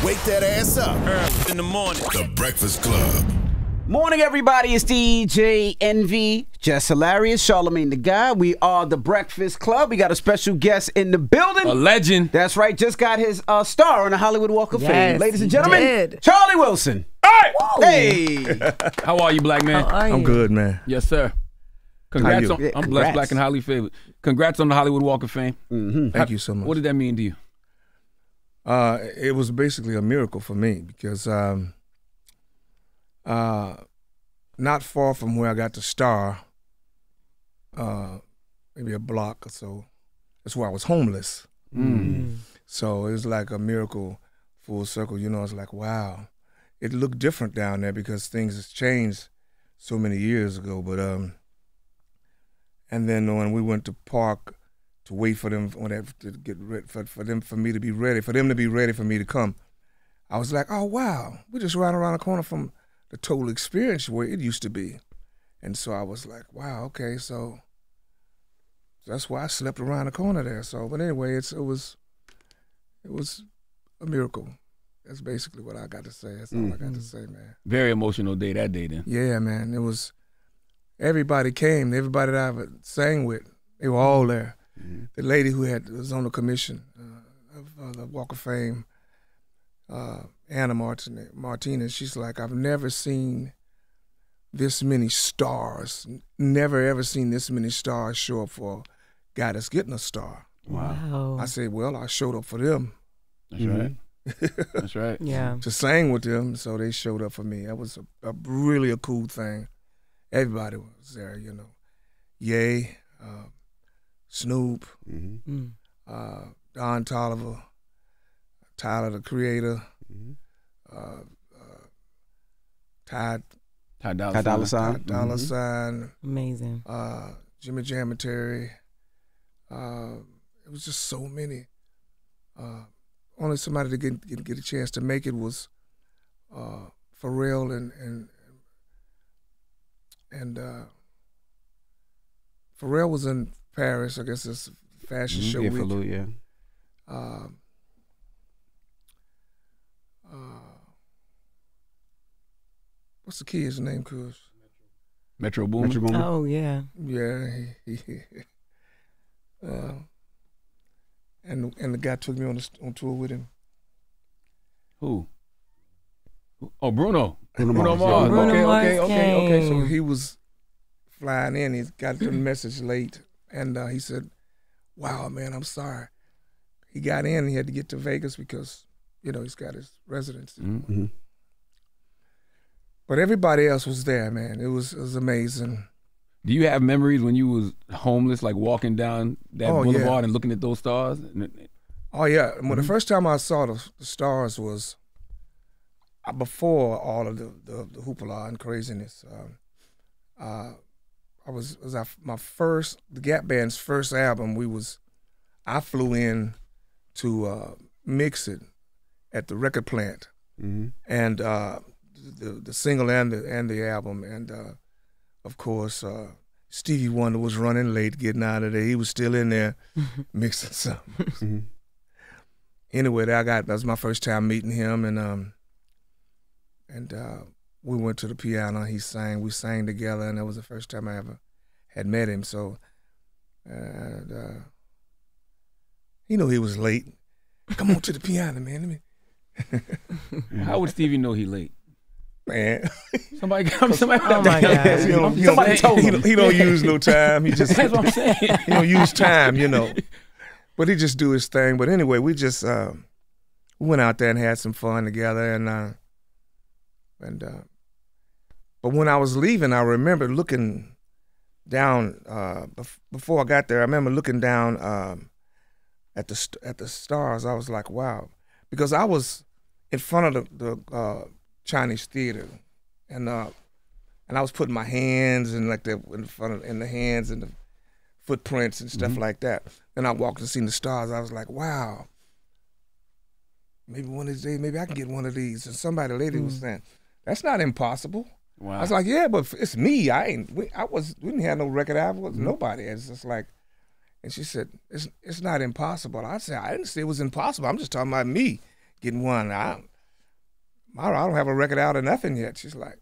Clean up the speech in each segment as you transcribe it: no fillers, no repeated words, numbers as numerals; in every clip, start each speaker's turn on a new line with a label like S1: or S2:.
S1: Wake that ass up.
S2: Early in the morning.
S1: The Breakfast Club.
S3: Morning, everybody. It's DJ Envy, Just Hilarious, Charlamagne the Guy. We are the Breakfast Club. We got a special guest in the building.
S4: A legend.
S3: That's right. Just got his star on the Hollywood Walk of Fame. Ladies and gentlemen, Charlie Wilson. Hey.
S4: How are you, black man?
S5: I'm good, man.
S4: Yes, sir. Congrats on. I'm
S3: Congrats.
S4: blessed, black, and highly favored. Congrats on the Hollywood Walk of Fame.
S5: Thank you so much.
S4: What did that mean to you?
S5: It was basically a miracle for me because not far from where I got the star, maybe a block or so, that's where I was homeless. So it was like a miracle full circle. You know, it's like, wow. It looked different down there because things has changed so many years ago. But and then when we went to park to wait for them to get ready, for them to be ready for me to come, I was like, oh wow, we're just right around the corner from the total experience where it used to be. And so I was like, wow, okay, so that's why I slept around the corner there. So, but anyway, it was a miracle. That's basically what I got to say. That's all I got to say, man.
S4: Very emotional day that day then.
S5: Yeah, man. It was, everybody came. Everybody that I sang with, they were all there. The lady who was on the commission of the Walk of Fame, Anna Martinez, she's like, I've never seen this many stars, never ever seen this many stars show up for a guy that's getting a star.
S4: Wow.
S5: I said, well, I showed up for them.
S4: That's right. That's right.
S6: Yeah.
S5: To sing with them, so they showed up for me. That was really a cool thing. Everybody was there, you know. Ye, Snoop, Don Toliver, Tyler the Creator, Ty
S3: Dolla Sign.
S5: Dollar Sign,
S6: Amazing.
S5: Jimmy Jam and Terry. It was just so many. Only somebody to get a chance to make it was Pharrell and Pharrell was in Paris. I guess it's fashion show week.
S3: Falou, yeah.
S5: What's the kid's name, Cuz?
S4: Metro Boomin.
S6: Oh, yeah.
S5: Yeah, and the guy took me on tour with him.
S4: Who? Oh, Bruno.
S3: Bruno
S4: Mars.
S3: Mars.
S6: Bruno Mars
S4: Okay.
S5: So he was flying in. He got the message late, and he said, "Wow, man, I'm sorry." He got in. He had to get to Vegas because he's got his residency. But everybody else was there, man. It was amazing.
S4: Do you have memories when you was homeless, like walking down that boulevard and looking at those stars?
S5: Oh yeah. Well, the first time I saw the stars was before all of the hoopla and craziness. The Gap Band's first album. I flew in to mix it at the record plant, and the single and the album, and of course Stevie Wonder was running late, getting out of there. He was still in there mixing something. Anyway, that was my first time meeting him, and we went to the piano. He sang, we sang together, and that was the first time I ever had met him. So, he knew he was late. Come on to the piano, man.
S4: How would Stevie know he late?
S5: Man,
S4: Somebody
S6: Oh my God.
S4: Somebody told him.
S5: He don't use no time. He just
S4: That's what I'm saying.
S5: he don't use time, But he just do his thing. But anyway, we just we went out there and had some fun together, and but when I was leaving, I remember looking down before I got there. I remember looking down at the stars. I was like, wow, because I was in front of the Chinese theater, and I was putting my hands in the hands and the footprints and stuff like that. Then I walked and seen the stars. I was like, wow, maybe one of these days, maybe I can get one of these. And somebody, a lady was saying, that's not impossible.
S4: Wow.
S5: I was like, yeah, but it's me. We didn't have no record album. Nobody. It's just like, and she said, it's not impossible. I said, I didn't say it was impossible. I'm just talking about me getting one. I don't have a record out or nothing yet. She's like,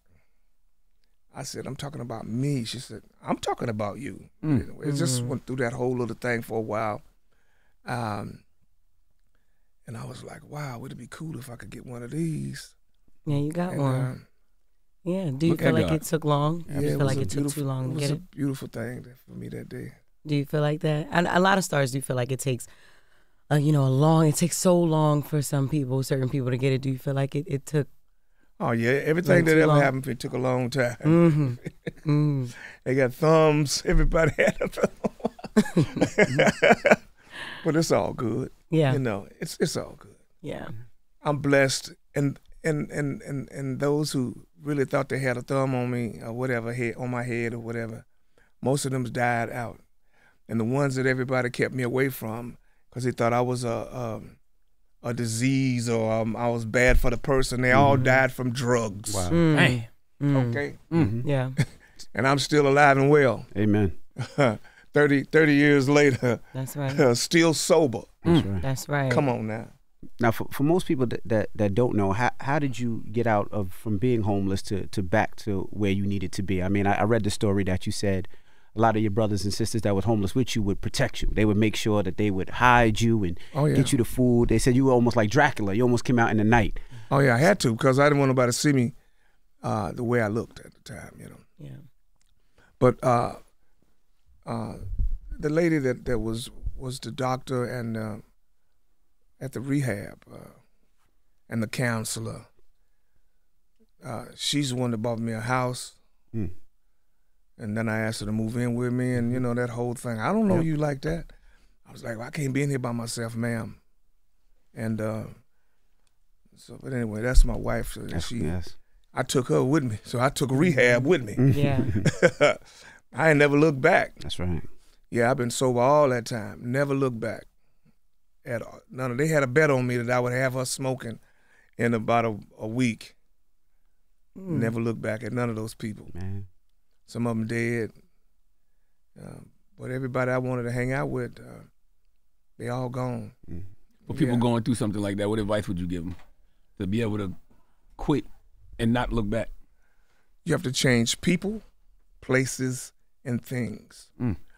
S5: I said, I'm talking about me. She said, I'm talking about you. It just went through that whole little thing for a while. And I was like, wow, would it be cool if I could get one of these?
S2: Yeah, you got one. Yeah. Do you feel like it took long?
S5: Yeah,
S2: Do you feel like it took too long to get it?
S5: It was a beautiful thing for me that day.
S2: Do you feel like that? And a lot of stars do feel like it takes, it takes so long for certain people to get it. Do you feel like it took?
S5: Oh yeah, everything that ever happened, it took a long time. They got thumbs. Everybody had a thumb. But it's all good.
S2: Yeah.
S5: It's all good.
S2: Yeah.
S5: I'm blessed, and those who really thought they had a thumb on me or whatever, on my head or whatever, most of them died out. And the ones that everybody kept me away from because they thought I was a disease or I was bad for the person, they all died from drugs.
S4: Wow.
S5: Okay?
S2: Yeah.
S5: And I'm still alive and well.
S3: Amen.
S5: 30 years later.
S2: That's right.
S5: Still sober.
S3: That's right.
S2: That's right.
S5: Come on now.
S3: Now, for most people that don't know, how did you get out from being homeless to back to where you needed to be? I mean, I read the story that you said a lot of your brothers and sisters that were homeless with you would protect you. They would make sure that they would hide you and get you the food. They said you were almost like Dracula. You almost came out in the night.
S5: Oh, yeah, I had to because I didn't want nobody to see me the way I looked at the time,
S2: Yeah.
S5: But the lady that was the doctor and at the rehab and the counselor, she's the one that bought me a house. And then I asked her to move in with me and, that whole thing. I don't know you like that. I was like, well, I can't be in here by myself, ma'am. And but anyway, that's my wife. So I took her with me. So I took rehab with me.
S2: Yeah.
S5: I ain't never looked back.
S3: That's right.
S5: Yeah, I've been sober all that time. Never looked back at all. They had a bet on me that I would have her smoking in about a week. Never looked back at none of those people.
S3: Man.
S5: Some of them dead. But everybody I wanted to hang out with, they all gone.
S4: For people going through something like that, what advice would you give them to be able to quit and not look back?
S5: You have to change people, places, and things.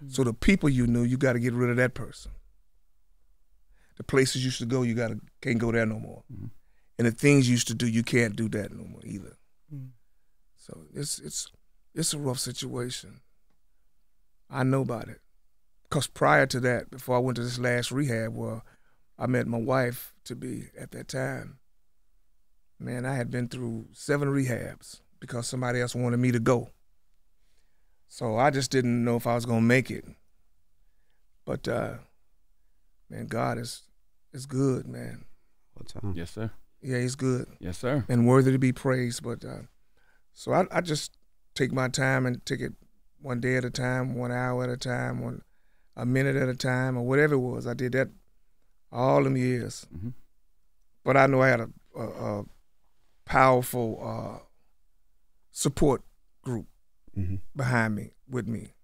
S5: So the people you knew, you got to get rid of that person. The places you used to go, can't go there no more. And the things you used to do, you can't do that no more either. So it's a rough situation. I know about it. Because prior to that, before I went to this last rehab where I met my wife to be at that time, man, I had been through 7 rehabs because somebody else wanted me to go. So I just didn't know if I was going to make it. But, man, God is good, man.
S4: Yes, sir.
S5: Yeah, he's good.
S4: Yes, sir.
S5: And worthy to be praised. But so I just take my time and take it one day at a time, 1 hour at a time, a minute at a time, or whatever it was. I did that all them years. But I know I had a powerful support group behind me, with me.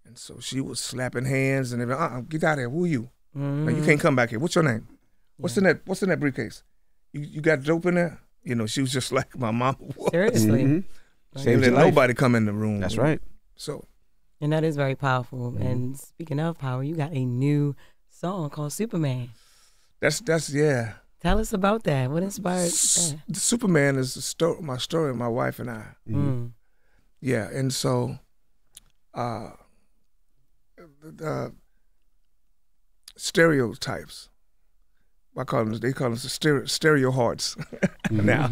S5: And so she was slapping hands and everything. Get out of here. Who are you? No, you can't come back here. What's your name? What's in that briefcase? You got dope in there? She was just like my mom was.
S2: Seriously.
S5: She didn't let nobody come in the room.
S3: That's right.
S5: So.
S2: And that is very powerful. And speaking of power, you got a new song called Superman.
S5: That's yeah.
S2: Tell us about that. What inspired that?
S5: Superman is my story, my wife and I. Yeah, and so stereotypes. They call them the stereo hearts now.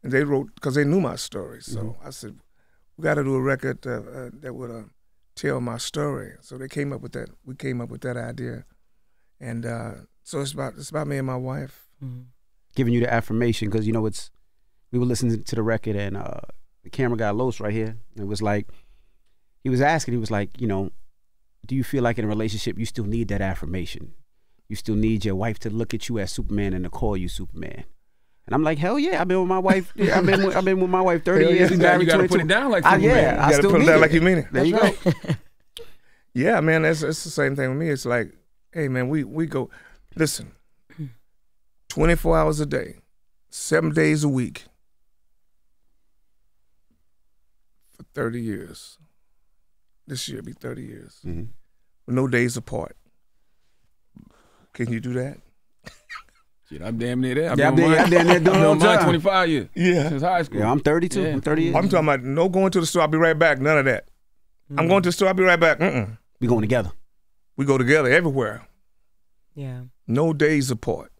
S5: And they wrote, because they knew my story. So I said, we got to do a record that would tell my story. So they came up with that. We came up with that idea. And so it's about me and my wife.
S3: Giving you the affirmation, because, we were listening to the record and the camera guy, Los, right here. And it was like, he was like, do you feel like in a relationship you still need that affirmation? You still need your wife to look at you as Superman and to call you Superman. And I'm like, hell yeah, I've been with my wife. I've been with my wife 30 years.
S4: You got to put it down like Superman.
S5: Yeah, I still put it down like you mean it.
S3: There you go.
S5: Yeah, man, it's the same thing with me. It's like, hey, man, we go, listen, 24 hours a day, 7 days a week for 30 years. This year be 30 years.
S3: Mm-hmm.
S5: With no days apart. Can you do that?
S4: Shit, I'm damn near there.
S3: I'm damn near doing it all the
S4: mine
S3: time.
S4: 25 years.
S5: Yeah.
S4: Since high school.
S3: Yeah, I'm 32.
S4: Yeah.
S3: I'm 38.
S5: I'm talking about no going to the store, I'll be right back. None of that. I'm going to the store, I'll be right back.
S3: We going together.
S5: We go together everywhere.
S2: Yeah.
S5: No days apart.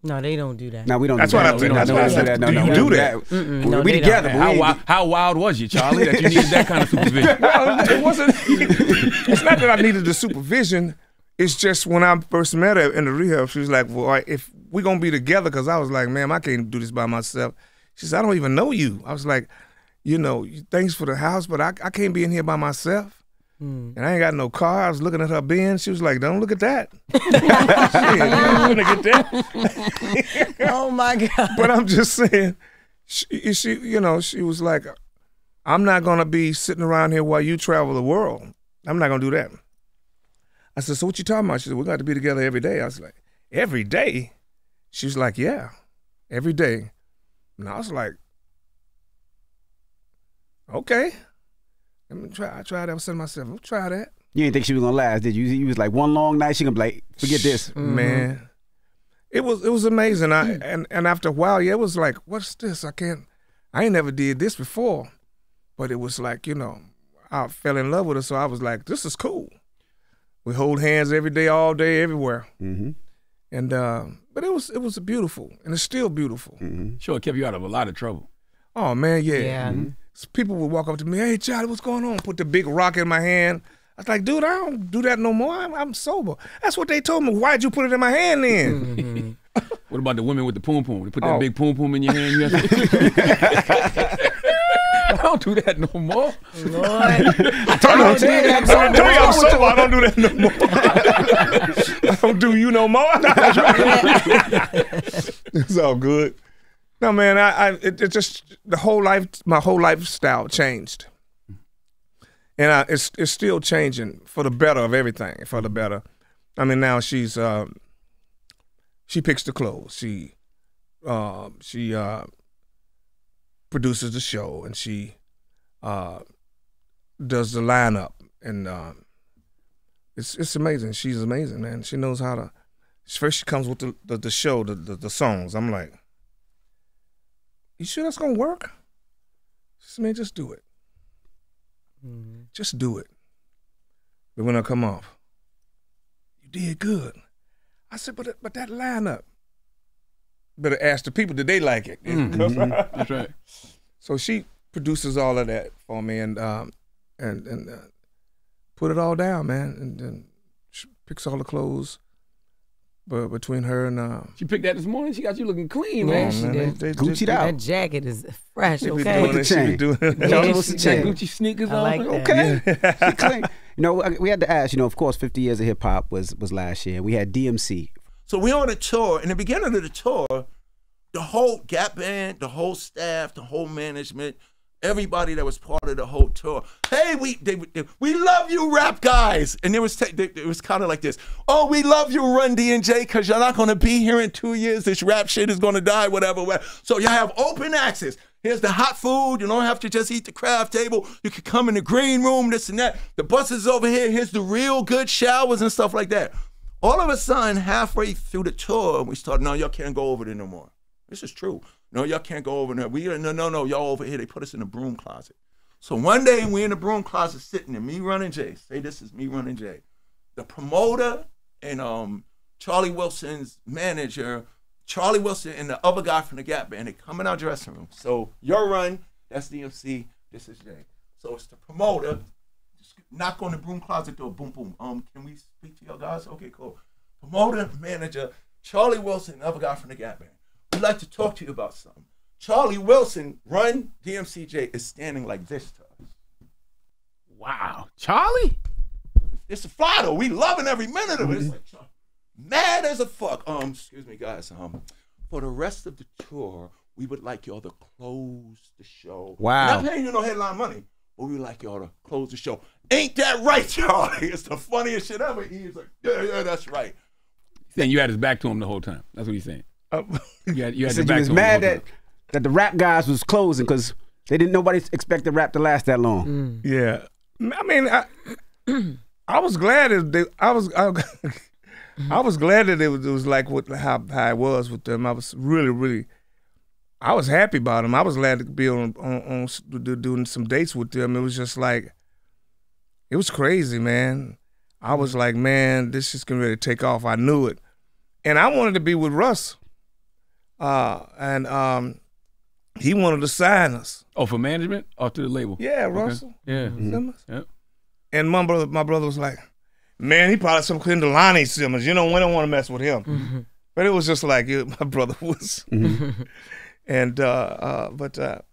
S2: No, they don't do that.
S3: No, we don't.
S5: That's
S3: do
S5: what
S3: that.
S5: I'm saying.
S3: We don't
S5: That's what I
S3: do
S5: said.
S3: that. No,
S5: Do
S3: no,
S5: you
S3: we
S5: do
S3: don't
S5: that?
S2: No,
S3: we
S2: they
S3: together.
S2: don't.
S3: But
S4: How wild was you, Charlie, that you needed that kind of supervision?
S5: Well, it wasn't. It's not that I needed the supervision. It's just when I first met her in the rehab, she was like, well, if we're going to be together, because I was like, man, I can't do this by myself. She said, I don't even know you. I was like, you know, thanks for the house, but I can't be in here by myself. And I ain't got no car. I was looking at her Benz. She was like, don't look at that. Shit, you look at that.
S2: Oh, my God.
S5: But I'm just saying, she, you know, she was like, I'm not going to be sitting around here while you travel the world. I'm not going to do that. I said, so what you talking about? She said, we got to be together every day. I was like, every day? She was like, yeah, every day. And I was like, okay. Let me try. I tried that. I said to myself, I'll try that.
S3: You didn't think she was gonna last, did you? You was like one long night. She gonna be like, forget this.
S5: Man, it was amazing. And after a while, yeah, it was like, what's this? I ain't never did this before. But it was like, you know, I fell in love with her, so I was like, this is cool. We hold hands every day, all day, everywhere.
S3: Mm-hmm.
S5: And but it was beautiful, and it's still beautiful.
S3: Mm-hmm.
S4: Sure, it kept you out of a lot of trouble.
S5: Oh man, yeah.
S2: Yeah.
S5: So people would walk up to me, hey Charlie, what's going on? Put the big rock in my hand. I was like, dude, I don't do that no more. I'm sober. That's what they told me. Why'd you put it in my hand then?
S4: What about the women with the poom poom? They put that
S5: Oh.
S4: big poom poom in your hand. You have to... I don't do that no more.
S2: Lord.
S5: I told you I'm sober. I don't do that no more. I don't do you no more. It's all good. No, man, it just my whole lifestyle changed, and it's still changing for the better of everything. For the better, I mean, now she picks the clothes. She produces the show, and she does the lineup, and it's amazing. She's amazing, man. She knows how to. First, she comes with the show, the songs. I'm like, you sure that's gonna work? She said, man, just do it. Just do it. But when I come off, you did good. I said, but that lineup. Better ask the people, did they like it?
S4: That's right.
S5: So she produces all of that for me and put it all down, man. And then she picks all the clothes. But between her and
S4: She picked that this morning. She got you looking clean,
S2: Yeah,
S4: man.
S2: she did.
S3: Gucci'd out.
S2: That jacket is fresh,
S5: She been
S2: okay?
S5: doing it. She been doing it.
S3: What's the chain?
S4: Gucci sneakers
S2: I
S4: on.
S2: like that.
S3: Okay. She clean. You know, we had to ask. You know, of course, 50 years of hip hop was last year. We had DMC.
S1: So we on a tour. In the beginning of the tour, the whole Gap Band, the whole staff, the whole management, everybody that was part of the whole tour. Hey, we love you, rap guys. And it was kind of like this. Oh, we love you, Run D&J, because you're not going to be here in 2 years. This rap shit is going to die, whatever. So you have open access. Here's the hot food. You don't have to just eat the craft table. You can come in the green room, this and that. The bus is over here. Here's the real good showers and stuff like that. All of a sudden, halfway through the tour, we started, no, y'all can't go over there no more. This is true. No, y'all can't go over there. No, y'all over here. They put us in the broom closet. So one day we in the broom closet sitting there, me running Jay. Say this is me running Jay. The promoter and Charlie Wilson's manager, Charlie Wilson and the other guy from the Gap Band, they come in our dressing room. So your run, that's DMC, this is Jay. So it's the promoter, just knock on the broom closet door, boom, boom. Can we speak to your guys? Okay, cool. Promoter, manager, Charlie Wilson, and the other guy from the Gap Band. We'd like to talk to you about something. Charlie Wilson, Run DMCJ, is standing like this to us.
S4: Wow. Charlie?
S1: It's a fly though. We loving every minute of it. It's like mad as a fuck. Excuse me, guys. For the rest of the tour, we would like y'all to close the show.
S3: Wow.
S1: Not paying you no headline money, but we would like y'all to close the show. Ain't that right, Charlie? It's the funniest shit ever. He's like, yeah, that's right.
S4: He's saying you had his back to him the whole time. That's what he's saying. You had
S3: You
S4: your
S3: said you
S4: back
S3: was
S4: to him
S3: mad
S4: the whole time.
S3: that the rap guys was closing because nobody expected rap to last that long.
S5: Yeah, I mean, I was glad that I was glad that it was like how it was with them. I was really, I was happy about them. I was glad to be on doing some dates with them. It was just like, it was crazy, man. I was like, man, this is getting ready to take off. I knew it, and I wanted to be with Russ, and he wanted to sign us.
S4: Oh, for management or to the label?
S5: Yeah,
S4: Okay.
S5: Russell.
S4: Yeah.
S5: Simmons.
S4: Yep.
S5: And my brother was like, man, he probably some Kendalani Simmons. You know, we don't want to mess with him. But it was just like my brother was. And but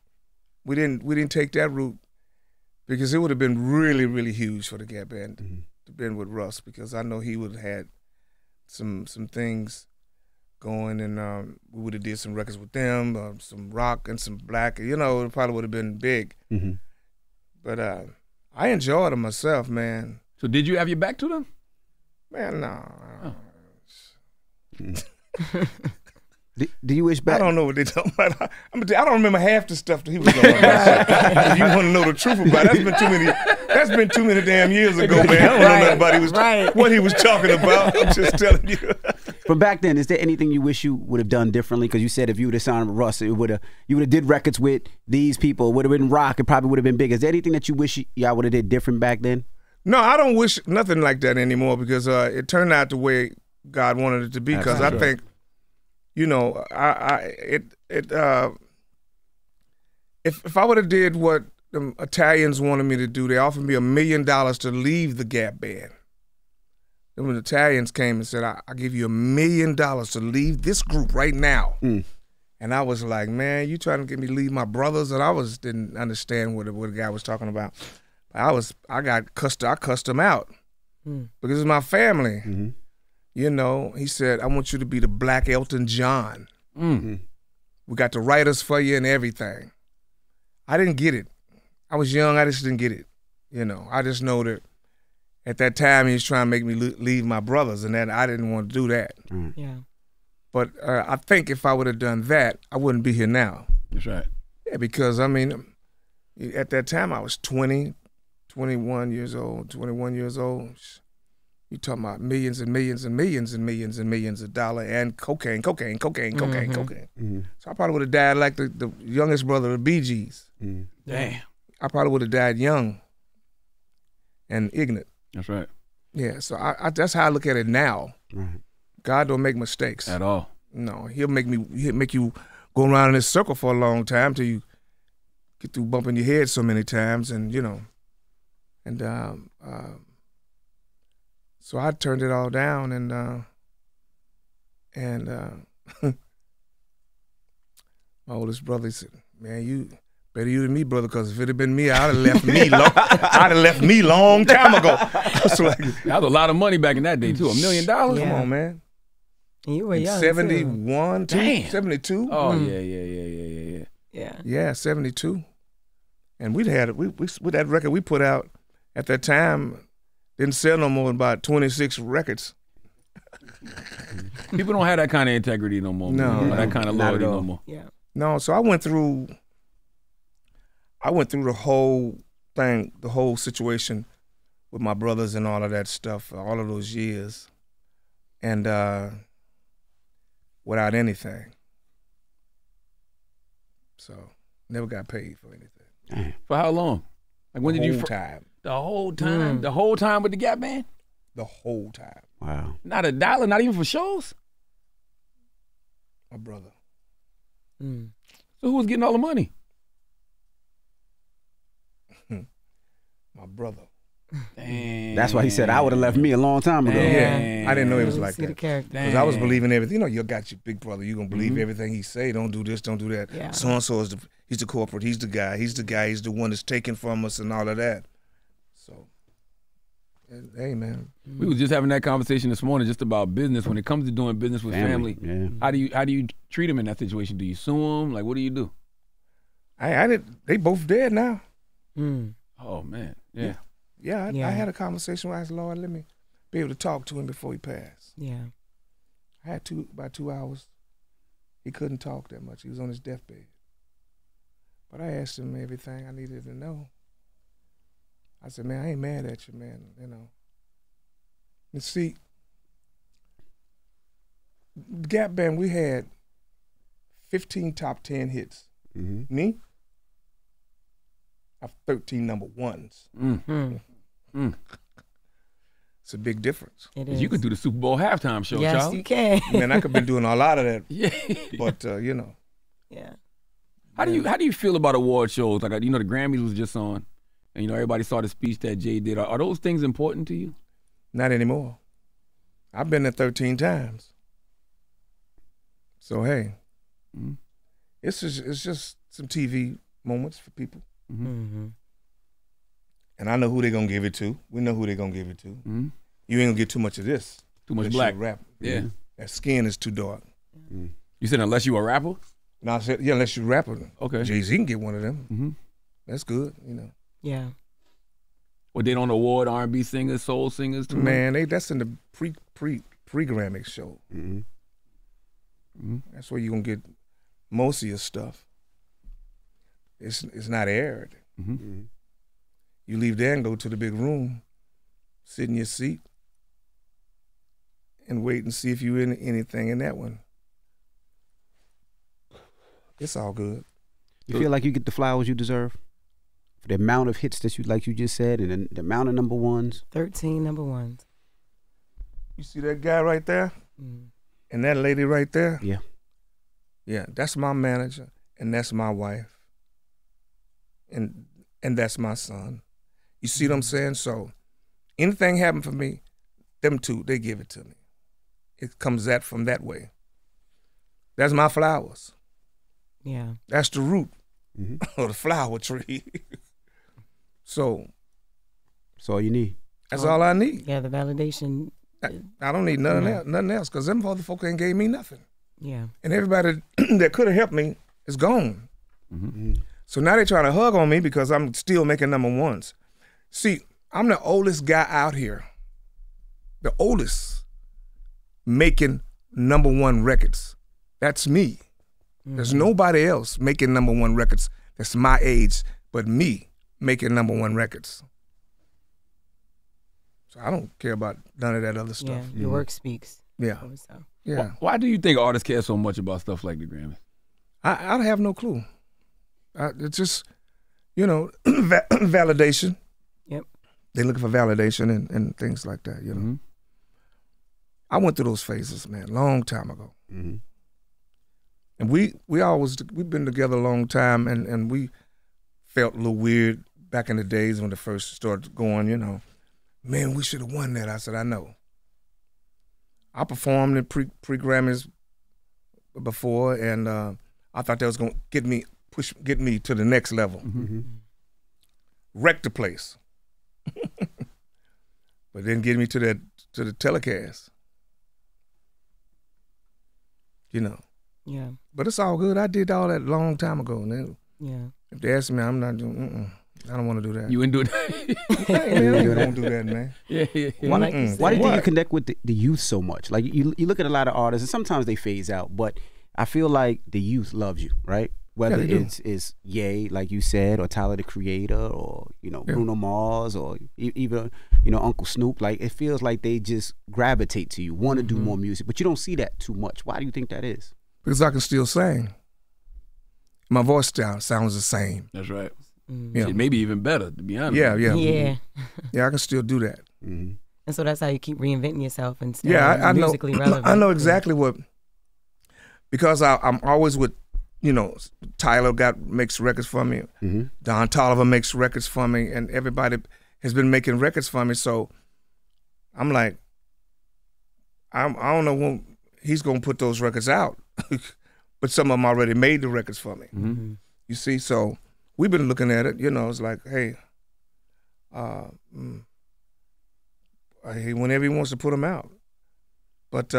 S5: we didn't take that route because it would have been really, really huge for the Gap Band to been with Russ, because I know he would have had some things going, and we would have did some records with them, some rock and some black. You know, it probably would have been big. But I enjoyed them myself, man.
S4: So did you have your back to them?
S5: Man, no.
S3: Do you wish back?
S5: I don't know what they talking about. I don't remember half the stuff that he was talking about. If you want to know the truth about it, that's been too many damn years ago, man. I don't know nothing about what he was talking about. I'm just telling you.
S3: But back then, is there anything you wish you would have done differently? Because you said if you would have signed with Russ, you would have did records with these people. It would have been rock. It probably would have been big. Is there anything that you wish y'all would have did different back then?
S5: No, I don't wish nothing like that anymore, because it turned out the way God wanted it to be. Because I think, you know, if I would have did what the Italians wanted me to do, they offered me $1 million to leave the Gap Band. Then when the Italians came and said, I'll give you $1 million to leave this group right now. And I was like, man, you trying to get me to leave my brothers? And I didn't understand what the guy was talking about. I cussed him out because it's my family. You know, he said, I want you to be the Black Elton John. We got the writers for you and everything. I didn't get it. I was young. I just didn't get it. You know, I just know that at that time he was trying to make me leave my brothers, and that I didn't want to do that.
S2: Yeah.
S5: But I think if I would have done that, I wouldn't be here now.
S4: That's right.
S5: Yeah, because, I mean, at that time I was 20, 21 years old. You talking about millions and millions and millions and millions and millions of dollars and cocaine. So I probably would have died like the youngest brother of the Bee Gees.
S4: Damn.
S5: I probably would have died young and ignorant.
S4: That's right.
S5: Yeah, so I that's how I look at it now. God don't make mistakes
S4: At all.
S5: No, he'll make you go around in this circle for a long time till you get through bumping your head so many times, and you know, and so I turned it all down, and my oldest brother said, "Man, you better you than me, brother, because if it had been me, I'd have left me long time ago." I was like,
S4: that was a lot of money back in that day too. $1 million.
S5: Come on, man.
S2: And you were young.
S5: 71,
S4: Damn.
S5: 72.
S4: Oh yeah.
S5: Yeah, 72. And we with that record we put out at that time didn't sell no more than about 26 records.
S4: People don't have that kind of integrity no more.
S5: No,
S4: that kind of loyalty no more.
S2: Yeah.
S5: No, so I went through the whole thing, the whole situation with my brothers and all of that stuff, all of those years, and without anything. So never got paid for anything.
S4: For how long? Like when did you?
S5: Time.
S4: The whole time. The whole time with the Gap Band.
S5: The whole time.
S3: Wow.
S4: Not $1, not even for shows.
S5: My brother.
S4: So who was getting all the money?
S5: My brother.
S4: Damn.
S3: That's why he said I would have left me a long time ago.
S5: Yeah, I didn't know he was like
S2: See the
S5: that.
S2: character.
S5: Because I was believing everything. You know, you got your big brother. You're going to believe everything he say. Don't do this, don't do that.
S2: Yeah.
S5: So-and-so he's the corporate. He's the guy. He's the one that's taking from us and all of that. So, hey, man.
S4: We was just having that conversation this morning just about business. When it comes to doing business with family, how do you treat them in that situation? Do you sue them? Like, what do you do?
S5: I did. They both dead now.
S4: Oh, man. Yeah.
S5: Yeah, I had a conversation with Lord, let me be able to talk to him before he passed.
S2: Yeah.
S5: I had about 2 hours. He couldn't talk that much. He was on his deathbed. But I asked him everything I needed to know. I said, man, I ain't mad at you, man, you know. And see, Gap Band, we had 15 top 10 hits.
S3: Mm-hmm.
S5: Me, I have 13 number ones. It's a big difference.
S2: It is.
S4: You could do the Super Bowl halftime show,
S2: Yes,
S4: Charlie.
S2: you can.
S5: Man, I could been doing a lot of that.
S4: Yeah.
S5: But, you know.
S2: Yeah.
S4: How do you feel about award shows? Like, you know, the Grammys was just on, and, you know, everybody saw the speech that Jay did. Are those things important to you?
S5: Not anymore. I've been there 13 times. So, hey, it's just some TV moments for people.
S2: Mm-hmm.
S5: And I know who they're going to give it to. We know who they're going to give it to.
S4: Mm-hmm.
S5: You ain't going to get too much of this.
S4: Too much
S5: unless
S4: black.
S5: you're a rapper.
S4: Yeah.
S5: That skin is too dark.
S4: You said unless you a rapper?
S5: No, I said, yeah, unless you're a rapper.
S4: Okay.
S5: Jay-Z can get one of them.
S4: Mm-hmm.
S5: That's good, you know.
S2: Yeah.
S4: Well, they don't award R&B singers, soul singers too?
S5: Man, that's in the pre-Grammy show.
S3: Mm-hmm.
S4: Mm-hmm.
S5: That's where you're going to get most of your stuff. It's not aired.
S4: Mm-hmm.
S3: Mm-hmm.
S5: You leave there and go to the big room, sit in your seat, and wait and see if you in anything in that one. It's all good.
S3: You feel like you get the flowers you deserve for the amount of hits that you, like you just said, and the amount of number ones.
S2: 13 number ones.
S5: You see that guy right there?
S2: Mm.
S5: And that lady right there?
S3: Yeah.
S5: Yeah, that's my manager, and that's my wife. And that's my son. You see what I'm saying? So anything happen for me, them two, they give it to me. It comes from that way. That's my flowers.
S2: Yeah.
S5: That's the root
S3: Mm-hmm.
S5: of the flower tree. So
S3: That's all you need.
S5: that's all I need.
S2: Yeah, the validation.
S5: I don't need nothing else, because them motherfuckers ain't gave me nothing.
S2: Yeah.
S5: And everybody that could have helped me is gone.
S3: Mm-hmm.
S5: So now they're trying to hug on me because I'm still making number ones. See, I'm the oldest guy out here. The oldest making number one records. That's me. There's nobody else making number one records that's my age but me making number one records. So I don't care about none of that other stuff.
S2: Yeah. Your work speaks.
S5: Yeah.
S2: Also.
S5: Yeah.
S4: Why do you think artists care so much about stuff like the Grammys?
S5: I have no clue. It's just, you know, validation.
S2: Yep.
S5: They're looking for validation and things like that, you know.
S4: Mm-hmm.
S5: I went through those phases, man, long time ago.
S3: Mm-hmm.
S5: And we've been together a long time, and we felt a little weird back in the days when it first started going, you know. Man, we should have won that. I said, I know. I performed in pre-Grammys before, and I thought that was going to get me to the next level.
S3: Mm-hmm.
S5: Wreck the place. But then get me to the telecast. You know.
S2: Yeah.
S5: But it's all good. I did all that a long time ago. And
S2: Yeah.
S5: if they ask me, I'm not doing. I don't want to do that.
S4: You into it?
S5: I don't do that, man.
S4: Yeah.
S3: Why do you think you connect with the youth so much? Like you look at a lot of artists, and sometimes they phase out, but I feel like the youth loves you, right? Whether it's Ye, like you said, or Tyler the Creator, or Bruno Mars, or even Uncle Snoop. Like it feels like they just gravitate to you, want to do more music, but you don't see that too much. Why do you think that is?
S5: Because I can still sing. My voice sounds the same.
S4: That's right.
S2: Mm-hmm.
S5: Yeah.
S4: Shit, maybe even better, to be honest.
S5: Yeah.
S2: Yeah.
S5: Yeah, I can still do that.
S3: Mm-hmm.
S2: And so that's how you keep reinventing yourself and staying
S5: I know.
S2: musically relevant.
S5: I know exactly what, because I'm always with, Tyler makes records for me.
S3: Mm-hmm.
S5: Don Toliver makes records for me, and everybody has been making records for me. So I'm like, I don't know when he's gonna put those records out, but some of them already made the records for me.
S2: Mm-hmm.
S5: You see, so we've been looking at it. It's like, hey, whenever he wants to put them out. But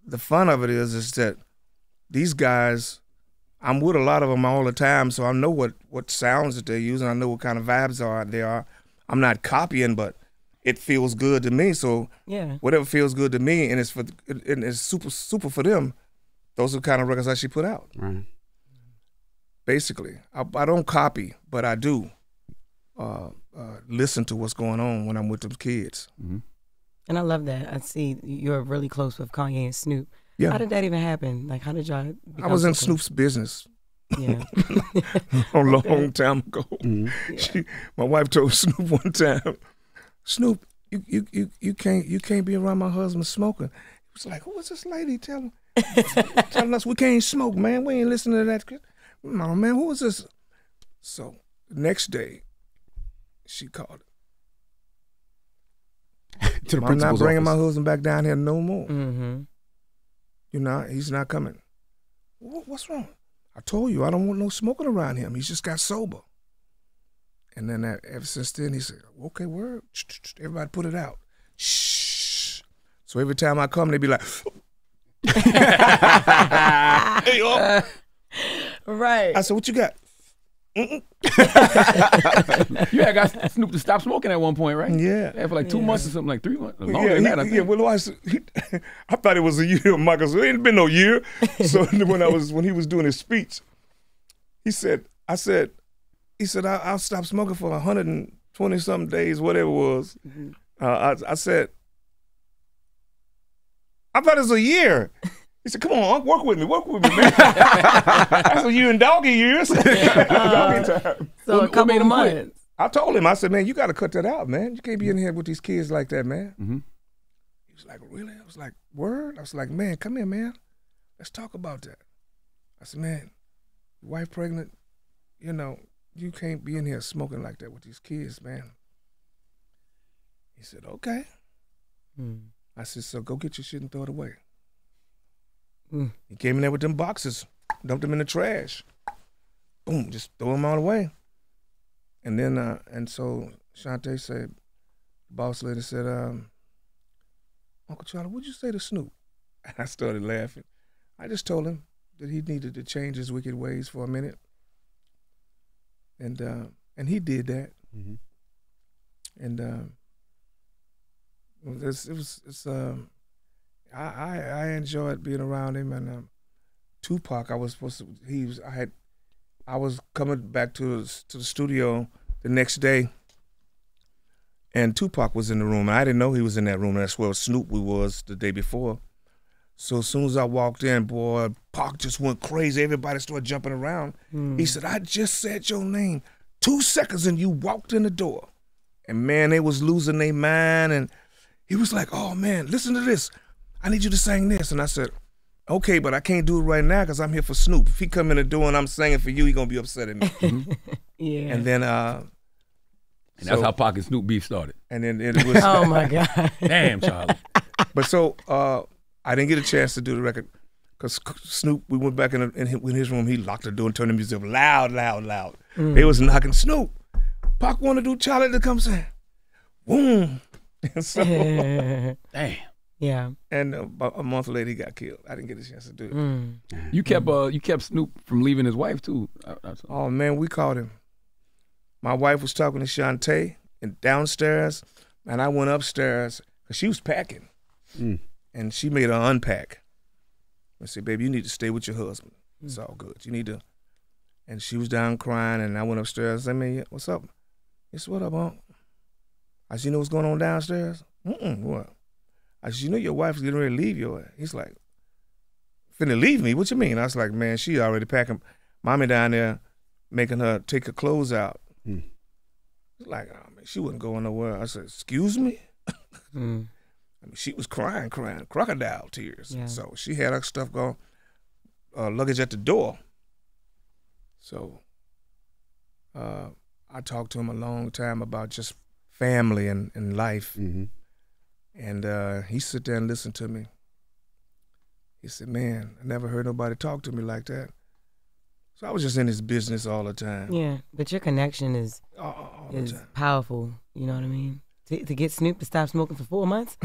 S5: the fun of it is that these guys, I'm with a lot of them all the time, so I know what sounds that they're using. I know what kind of vibes they are. I'm not copying, but it feels good to me. So
S2: Yeah.
S5: whatever feels good to me, and it's super for them. Those are the kind of records I should put out.
S3: Right.
S5: Basically, I don't copy, but I do listen to what's going on when I'm with them kids.
S3: Mm-hmm.
S2: And I love that. I see you're really close with Kanye and Snoop.
S5: Yeah.
S2: How did that even happen? Like, how did y'all become
S5: I was in
S2: so close?
S5: Snoop's business
S2: Yeah.
S5: a long time ago.
S3: Mm-hmm.
S5: My wife told Snoop one time, Snoop, you can't be around my husband smoking. He was like, who is this lady telling us we can't smoke, man? We ain't listening to that. No, man, who is this? So the next day, she called.
S3: To the
S5: I'm not
S3: principal's
S5: bringing
S3: office.
S5: my husband back down here no more.
S2: Mm-hmm.
S5: You know, he's not coming. What's wrong? I told you, I don't want no smoking around him. He's just got sober. And then ever since then, he said, okay, word. Everybody put it out. Shh. So every time I come, they be like, hey, oh.
S2: Right.
S5: I said, what you got? Mm-mm.
S4: You had got Snoop to stop smoking at one point, right?
S5: Yeah.
S4: For like 2 months or something, like 3 months. Longer than that, I think.
S5: Yeah, well, I thought it was a year, Michael. So it ain't been no year. So when he was doing his speech, he said, I'll stop smoking for 120 something days, whatever it was. I said, I thought it was a year. He said, come on, work with me, man. That's a year in doggy years. Doggy time.
S2: So a couple of months.
S5: I told him, I said, man, you got to cut that out, man. You can't be in here with these kids like that, man.
S4: Mm-hmm.
S5: He was like, really? I was like, word? I was like, man, come here, man. Let's talk about that. I said, man, your wife pregnant, you know, you can't be in here smoking like that with these kids, man. He said, okay. I said, so go get your shit and throw it away. He came in there with them boxes, dumped them in the trash. Boom, just throw them all away. And then, and so Shantae said, the boss lady said, Uncle Charlie, what'd you say to Snoop? And I started laughing. I just told him that he needed to change his wicked ways for a minute. And he did that.
S3: Mm-hmm.
S5: And I enjoyed being around him. And Tupac, I was coming back to the studio the next day, and Tupac was in the room. And I didn't know he was in that room. That's where Snoop was the day before. So as soon as I walked in, boy, Pac just went crazy. Everybody started jumping around. He said, I just said your name 2 seconds and you walked in the door. And man, they was losing their mind. And he was like, oh man, listen to this. I need you to sing this. And I said, okay, but I can't do it right now because I'm here for Snoop. If he come in the door and I'm singing for you, he going to be upset at me.
S2: Yeah.
S5: And then,
S4: and that's how Pac and Snoop beef started.
S5: And then it was.
S2: Oh my God.
S4: Damn, Charlie.
S5: But so I didn't get a chance to do the record because Snoop, we went back in his room. He locked the door and turned the music up loud. They was knocking. Snoop, Pac want to do Charlie to come sing. Boom. And so,
S4: Damn.
S2: Yeah.
S5: And about a month later, he got killed. I didn't get a chance to do it.
S4: You kept Snoop from leaving his wife too.
S5: Oh man, we caught him. My wife was talking to Shantae and downstairs, and I went upstairs because she was packing, and she made her unpack. I said, "Baby, you need to stay with your husband. It's all good. You need to." And she was down crying, and I went upstairs. I mean, what's up? He said, "What up, Unc?" I said, "You know what's going on downstairs?" What? I said, "You know your wife's getting ready to leave you." He's like, "Finna leave me? What you mean?" I was like, "Man, she already packing. Mommy down there making her take her clothes out." He's like, "Oh man, she wasn't going nowhere." I said, "Excuse me?" I mean, she was crying, crocodile tears.
S2: Yeah.
S5: So she had her stuff gone, luggage at the door. So I talked to him a long time about just family and life. And he sit there and listen to me. He said, "Man, I never heard nobody talk to me like that." So I was just in his business all the time.
S2: Yeah, but your connection is powerful. You know what I mean? To get Snoop to stop smoking for 4 months,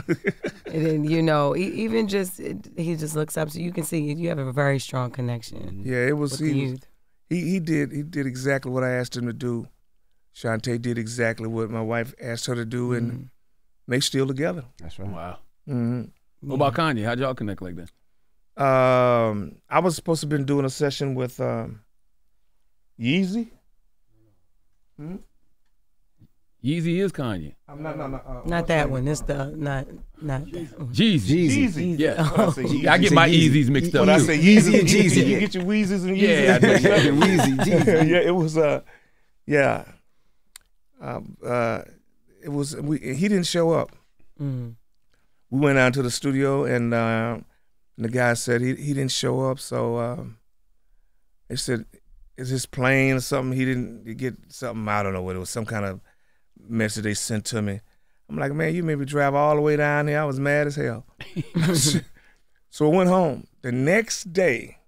S2: and then even just he just looks up, so you can see you have a very strong connection.
S5: Yeah, it was
S2: with the youth.
S5: He did exactly what I asked him to do. Shantae did exactly what my wife asked her to do, and they still together.
S3: That's right.
S4: Wow.
S5: Mm-hmm.
S4: What about Kanye? How'd y'all connect like that?
S5: I was supposed to have been doing a session with Yeezy. Hmm?
S4: Yeezy is Kanye.
S2: Not that one. It's the not that one.
S4: Jeezy. Yeah.
S5: Yeezy.
S4: I get my Yeezys mixed up.
S5: When I say Yeezy and
S3: Jeezy,
S5: you get your Weezes and Yeezys.
S4: Yeah, I do.
S3: Jeezy.
S5: Yeah, it was it was he didn't show up.
S2: Mm.
S5: We went out to the studio and the guy said he didn't show up, so they said, is his plane or something? He didn't get something, I don't know what it was, some kind of message they sent to me. I'm like, man, you made me drive all the way down here. I was mad as hell. So I went home. The next day,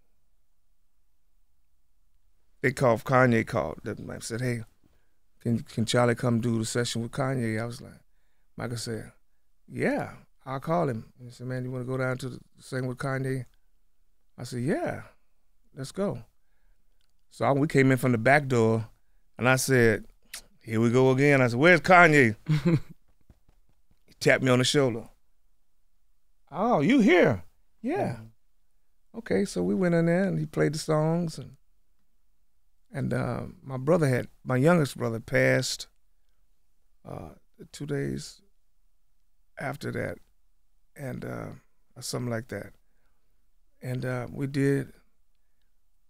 S5: Kanye called. I said, hey, can Charlie come do the session with Kanye? I was like, Michael said, yeah, I'll call him. He said, man, you want to go down to the sing with Kanye? I said, yeah, let's go. So we came in from the back door, and I said, here we go again. I said, where's Kanye? He tapped me on the shoulder. Oh, you here? Yeah. Okay, so we went in there, and he played the songs, and my youngest brother passed 2 days after that, and something like that. And we did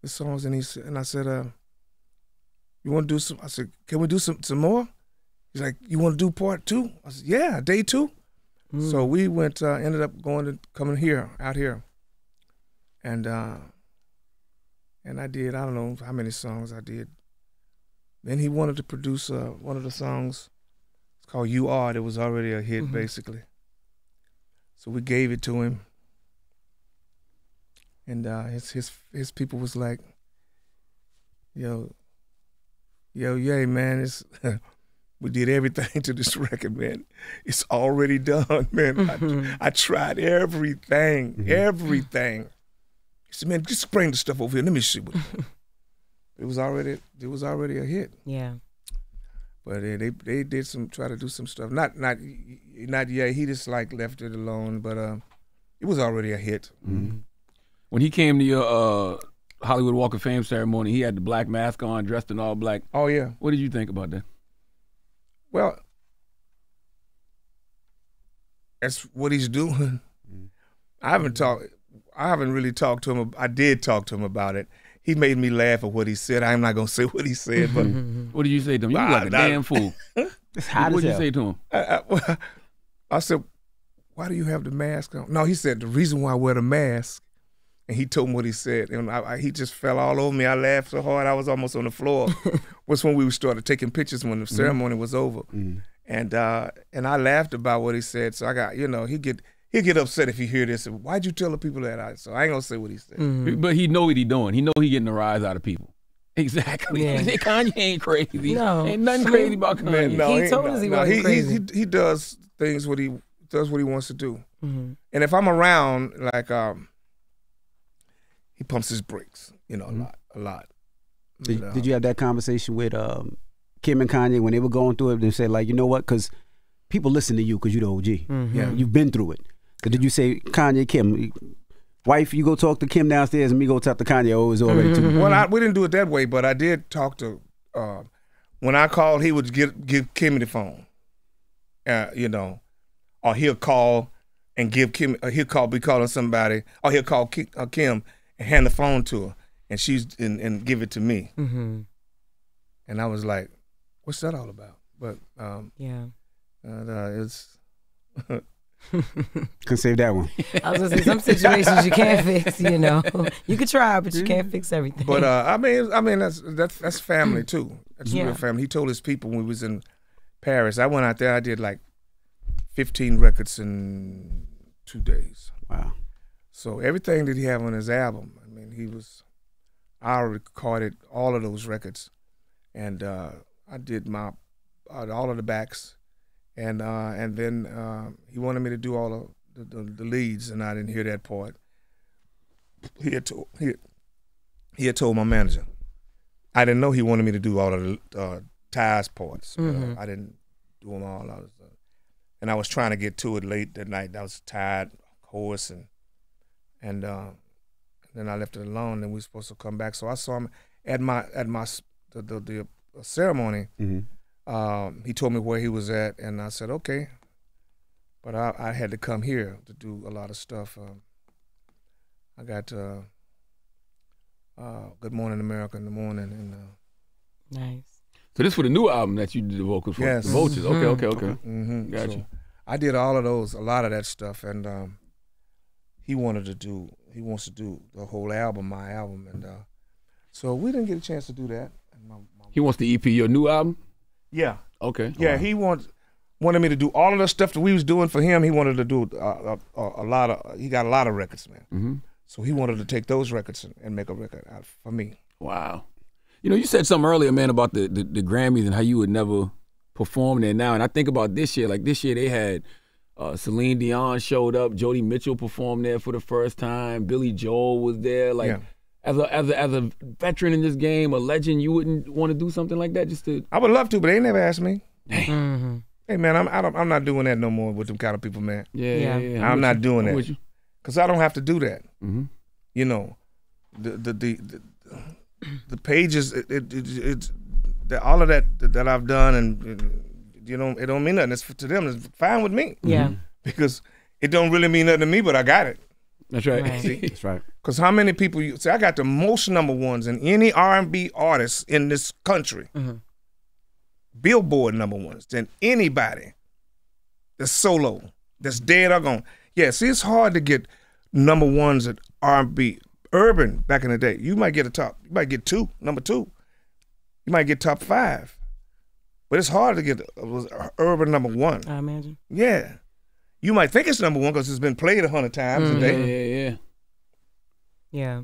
S5: the songs, and I said, you want to do some? I said, can we do some more? He's like, you want to do part 2? I said, yeah, day 2. Mm. So we went, ended up coming out here, and I did, I don't know how many songs I did. Then he wanted to produce one of the songs. It's called "You Are." It was already a hit, basically. So we gave it to him, and his people was like, yo, yeah, man, it's we did everything to this record, man. It's already done, man. I tried everything. He said, man, just bring the stuff over here. Let me see what it was already a hit.
S2: Yeah.
S5: But they did try to do some stuff. Not yet. He just like left it alone. But it was already a hit.
S4: Mm-hmm. When he came to your Hollywood Walk of Fame ceremony, he had the black mask on, dressed in all black.
S5: Oh yeah.
S4: What did you think about that?
S5: Well, that's what he's doing. I haven't really talked to him. I did talk to him about it. He made me laugh at what he said. I'm not gonna say what he said, but
S4: what did you say to him? You look like a damn fool. What did you say to him?
S5: I said, why do you have the mask on? No, he said, the reason why I wear the mask, and he told me what he said. And he just fell all over me. I laughed so hard I was almost on the floor. Was when we started taking pictures when the ceremony was over. And I laughed about what he said. So I got, he'll get upset if he hear this. Why'd you tell the people that? So I ain't gonna say what he said.
S4: But he know what he doing. He know he getting a rise out of people. Exactly. Yeah. Kanye ain't crazy.
S2: No.
S4: Ain't nothing crazy about Kanye.
S2: Man, he told us he wasn't crazy.
S5: He does things what he wants to do. And if I'm around, like he pumps his brakes, a lot.
S3: Did you have that conversation with Kim and Kanye when they were going through it? They said, like, you know what? Because people listen to you because you're the OG. Yeah, you've been through it. But did you say, Kanye, Kim, wife, you go talk to Kim downstairs and me go talk to Kanye? Oh, it was already too.
S5: Well, we didn't do it that way, but I did talk to. When I called, he would give Kim the phone. Or he'll call and give Kim. He'll be calling somebody, or he'll call Kim and hand the phone to her, and and give it to me. And I was like, "What's that all about?" But it's.
S3: Can save that one.
S2: I was gonna say some situations you can't fix. You could try, but you can't fix everything.
S5: But I mean that's family too. That's real family. He told his people when we was in Paris. I went out there. I did like 15 records in 2 days.
S3: Wow.
S5: So everything that he had on his album, I mean, I recorded all of those records, and I did all of the backs, and then he wanted me to do all of the leads, and I didn't hear that part. He had told my manager. I didn't know he wanted me to do all of the Ty's parts. I didn't do them all. and I was trying to get to it late that night. I was tired, hoarse, and then I left it alone. And we were supposed to come back. So I saw him at the ceremony. He told me where he was at, and I said okay. But I had to come here to do a lot of stuff. I got Good Morning America in the morning, and
S2: nice.
S4: So this for the new album that you did the vocals for?
S5: Yes.
S4: The Vultures. Okay.
S5: Mm-hmm.
S4: Got
S5: so
S4: you.
S5: I did all of those, a lot of that stuff, and he wants to do the whole album, my album, and so we didn't get a chance to do that.
S4: He wants to EP your new album?
S5: Yeah.
S4: Okay.
S5: Yeah, he wanted me to do all of the stuff that we was doing for him. He wanted to do a lot of. He got a lot of records, man.
S4: Mm-hmm.
S5: So he wanted to take those records and make a record out for me.
S4: Wow. You know, you said something earlier, man, about the Grammys and how you would never perform there now. And I think about this year. Like this year, they had Celine Dion showed up, Joni Mitchell performed there for the first time, Billy Joel was there. Like,
S5: yeah.
S4: as a veteran in this game, a legend, you wouldn't want to do something like that just to?
S5: I would love to, but they never asked me.
S2: Mm-hmm.
S5: Hey man, I'm not doing that no more with them kind of people, man.
S4: Yeah.
S5: I'm not doing
S4: I'm
S5: that
S4: with you.
S5: because I don't have to do that.
S4: Mm-hmm.
S5: You know, the pages, all of that I've done, and you know, it don't mean nothing. It's to them. It's fine with me.
S2: Yeah.
S5: Because it don't really mean nothing to me, but I got it.
S4: That's right.
S3: That's right.
S5: Because how many people see? I got the most number ones in any R&B artist in this country.
S2: Mm-hmm.
S5: Billboard number ones than anybody that's solo, that's dead or gone. Yeah, see, it's hard to get number ones at R&B. Urban back in the day, you might get you might get number two. You might get top 5. But it's hard to get urban number one.
S2: I imagine.
S5: Yeah. You might think it's number one because it's been played 100 times a day.
S2: Yeah.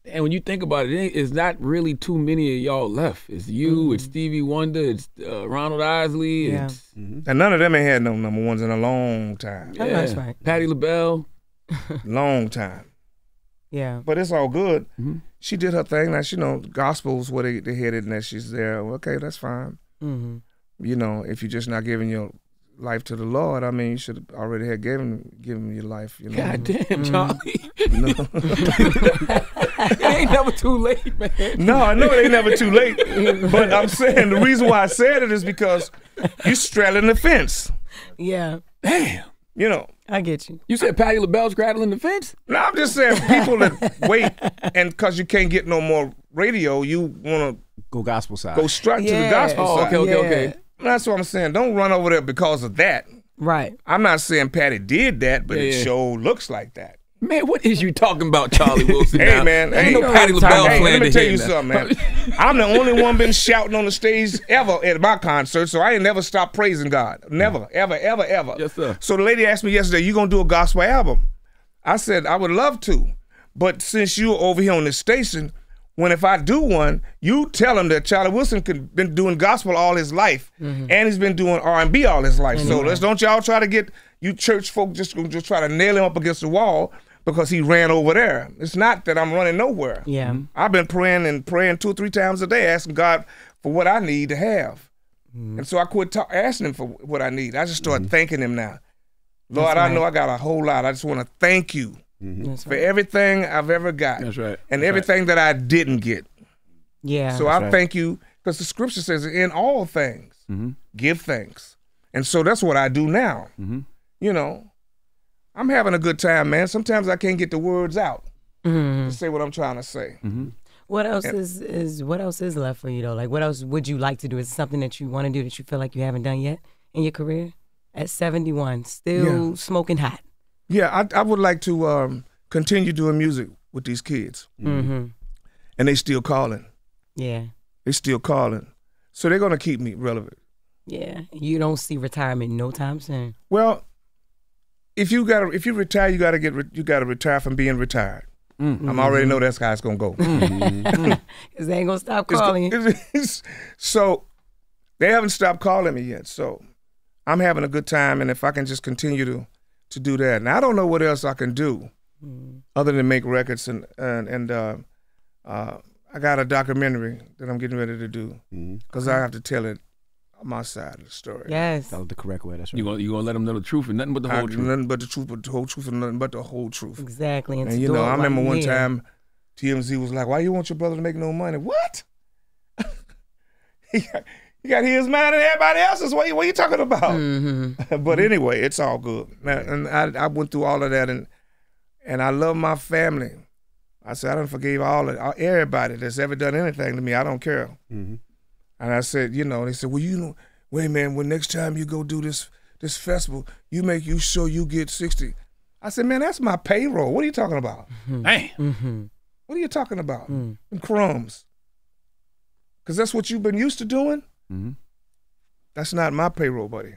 S4: And when you think about it, it's not really too many of y'all left. It's you, it's Stevie Wonder, it's Ronald Isley.
S2: Yeah.
S5: And none of them ain't had no number ones in a long time.
S2: Yeah. That's right.
S4: Patti LaBelle.
S5: Long time.
S2: Yeah.
S5: But it's all good.
S4: Mm-hmm.
S5: She did her thing. Now, you know, gospel's where they headed and that she's there. Okay, that's fine.
S2: Mm-hmm.
S5: You know, if you're just not giving your life to the Lord, I mean, you should have already had given your life. You know?
S4: God damn, Charlie.
S5: You know?
S4: It ain't never too late, man.
S5: No, I know it ain't never too late. But I'm saying the reason why I said it is because you straddling the fence.
S2: Yeah.
S4: Damn.
S5: You know.
S2: I get you.
S4: You said Patti LaBelle straddling the fence?
S5: No, I'm just saying people that wait and because you can't get no more radio, you want to
S3: go gospel side.
S5: Go straight to the gospel side.
S4: Okay.
S5: That's what I'm saying. Don't run over there because of that.
S2: Right.
S5: I'm not saying Patti did that, but it sure looks like that.
S4: Man, what is you talking about, Charlie Wilson?
S5: Hey,
S4: now?
S5: man.
S4: Ain't
S5: Hey,
S4: no Patti LaBelle
S5: hey, let me tell
S4: here
S5: you
S4: now.
S5: something, man. I'm the only one been shouting on the stage ever at my concert, so I ain't never stopped praising God. Never, ever, ever, ever.
S4: Yes, sir.
S5: So the lady asked me yesterday, you going to do a gospel album? I said, I would love to. But since you're over here on this station, if I do one, you tell him that Charlie Wilson been doing gospel all his life, and he's been doing R&B all his life. So don't y'all try to get you church folk just try to nail him up against the wall because he ran over there. It's not that I'm running nowhere.
S2: Yeah.
S5: I've been praying 2 or 3 times a day, asking God for what I need to have. And so I quit asking him for what I need. I just started thanking him now. Lord, I know I got a whole lot. I just want to thank you for everything I've ever got.
S4: That's right.
S5: And everything that I didn't get.
S2: Yeah.
S5: So I thank you because the scripture says in all things, give thanks. And so that's what I do now. You know, I'm having a good time, man. Sometimes I can't get the words out to say what I'm trying to say.
S2: What else is left for you though? Like, what else would you like to do? Is it something that you want to do that you feel like you haven't done yet in your career? At 71, still smoking hot.
S5: Yeah, I would like to continue doing music with these kids, and they still calling.
S2: Yeah,
S5: they still calling, so they're gonna keep me relevant.
S2: Yeah, you don't see retirement no time soon.
S5: Well, if you retire, you gotta retire from being retired. I'm already know that's how it's gonna go.
S2: Because they ain't gonna stop calling you.
S5: So they haven't stopped calling me yet. So I'm having a good time, and if I can just continue to do that, and I don't know what else I can do other than make records, and I got a documentary that I'm getting ready to do because I have to tell it my side of the story.
S2: Yes.
S3: That was the correct way. That's right.
S4: You gonna let them know the truth and nothing but the whole truth.
S5: Nothing but the truth, but the whole truth, and nothing but the whole truth.
S2: Exactly.
S5: And you know, I remember one time TMZ was like, "Why you want your brother to make no money?" What? he got his mind and everybody else's. What are you talking about?
S2: Mm-hmm.
S5: But anyway, it's all good. And I went through all of that, and I love my family. I said, I done forgave everybody that's ever done anything to me. I don't care.
S3: Mm-hmm.
S5: And I said, you know, they said, well, you know, wait, man, when next time you go do this festival, you sure you get 60. I said, man, that's my payroll. What are you talking about?
S4: Damn.
S2: Mm-hmm.
S5: What are you talking about? Them crumbs. Because that's what you've been used to doing.
S4: Mm-hmm.
S5: That's not my payroll, buddy.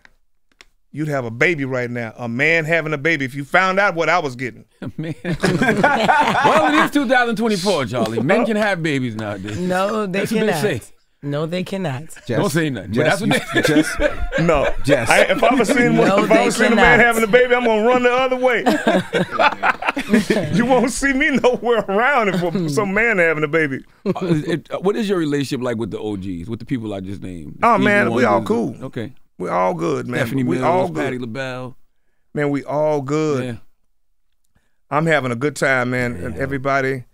S5: You'd have a baby right now. A man having a baby. If you found out what I was getting.
S4: Man. Well, it is 2024, Charlie. Men can have babies nowadays.
S2: No, they
S4: That's what
S2: cannot.
S4: they say.
S2: No, they cannot.
S4: Don't say nothing. But that's what they
S3: Jess,
S5: No.
S3: Jess.
S5: If I was seeing a man having a baby, I'm going to run the other way. You won't see me nowhere around if some man having a baby.
S4: What is your relationship like with the OGs, with the people I just named?
S5: Oh, man, we all cool.
S4: Okay.
S5: We all good, man.
S4: Stephanie
S5: we
S4: Mills,
S5: all good.
S4: Patti Labelle.
S5: Man, we all good.
S4: Yeah.
S5: I'm having a good time, man. And everybody,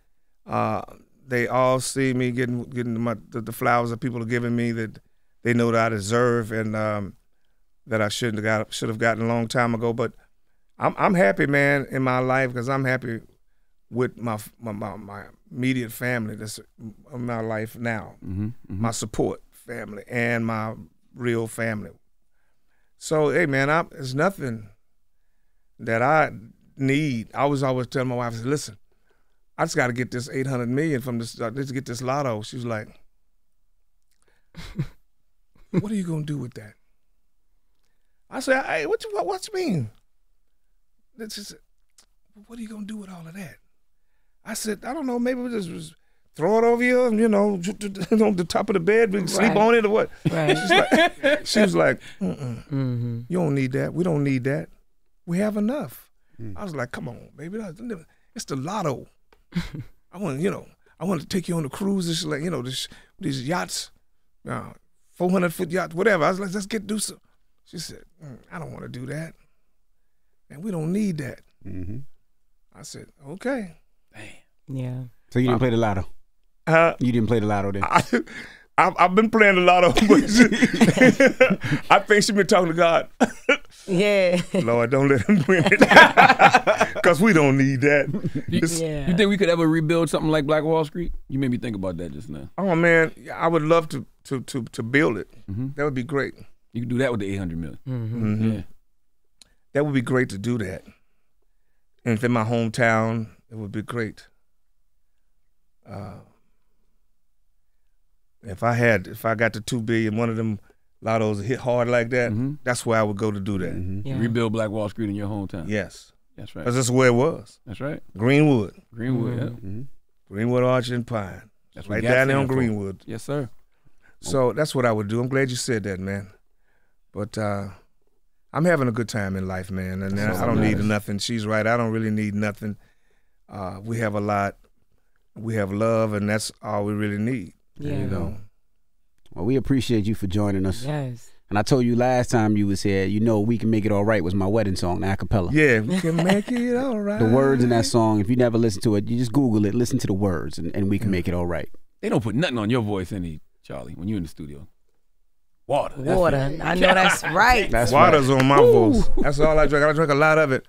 S5: they all see me getting the flowers that people are giving me that they know that I deserve and that I should have gotten a long time ago. But I'm happy, man, in my life because I'm happy with my immediate family that's in my life now, my support family and my real family. So, hey, man, there's nothing that I need. I was always telling my wife, I said, listen, I just got to get this $800 million from this. Let's get this lotto. She was like, "What are you gonna do with that?" I said, "Hey, what's you mean?" She said, "What are you gonna do with all of that?" I said, "I don't know. Maybe we just throw it over here, you know, on the top of the bed. We can sleep on it or what?"
S2: Right.
S5: She was like, "You don't need that. We don't need that. We have enough." I was like, "Come on, baby. It's the lotto. I want to take you on the cruises, like, you know, these yachts, 400-foot yachts, whatever." I was like, "Let's do some." She said, "I don't want to do that, and we don't need that." I said, "Okay."
S4: Damn.
S2: Yeah.
S3: So you didn't play the lotto? You didn't play the lotto then?
S5: I've been playing the lotto, but I think she's been talking to God.
S2: Yeah.
S5: Lord, don't let him win it, because we don't need that.
S4: You think we could ever rebuild something like Black Wall Street? You made me think about that just now.
S5: Oh man, I would love to build it. That would be great.
S4: You could do that with the $800 million. Yeah.
S5: That would be great to do that. And if in my hometown, it would be great. If I got the $2 billion, one of them lottos hit hard like that, that's where I would go to do that.
S2: Yeah.
S4: Rebuild Black Wall Street in your hometown.
S5: Yes.
S4: That's right.
S5: Because that's where it was.
S4: That's right.
S5: Greenwood.
S4: Yeah.
S5: Greenwood, Arce, and Pine.
S4: That's
S5: right
S4: what
S5: down there on
S4: stand for.
S5: Greenwood.
S4: Yes, sir.
S5: So that's what I would do. I'm glad you said that, man. But I'm having a good time in life, man. And I don't need nothing. She's right. I don't really need nothing. We have a lot. We have love, and that's all we really need.
S2: Yeah.
S5: You know.
S3: Well, we appreciate you for joining us.
S2: Yes.
S3: And I told you last time you was here, you know, "We Can Make It All Right" was my wedding song, a cappella.
S5: Yeah, we can make it all right.
S3: The words in that song, if you never listened to it, you just Google it, listen to the words, and we can make it all right.
S4: They don't put nothing on your voice, Charlie, when you're in the studio. Water.
S2: I know that's right.
S3: That's
S5: Water's on my voice. That's all I drink. I drink a lot of it.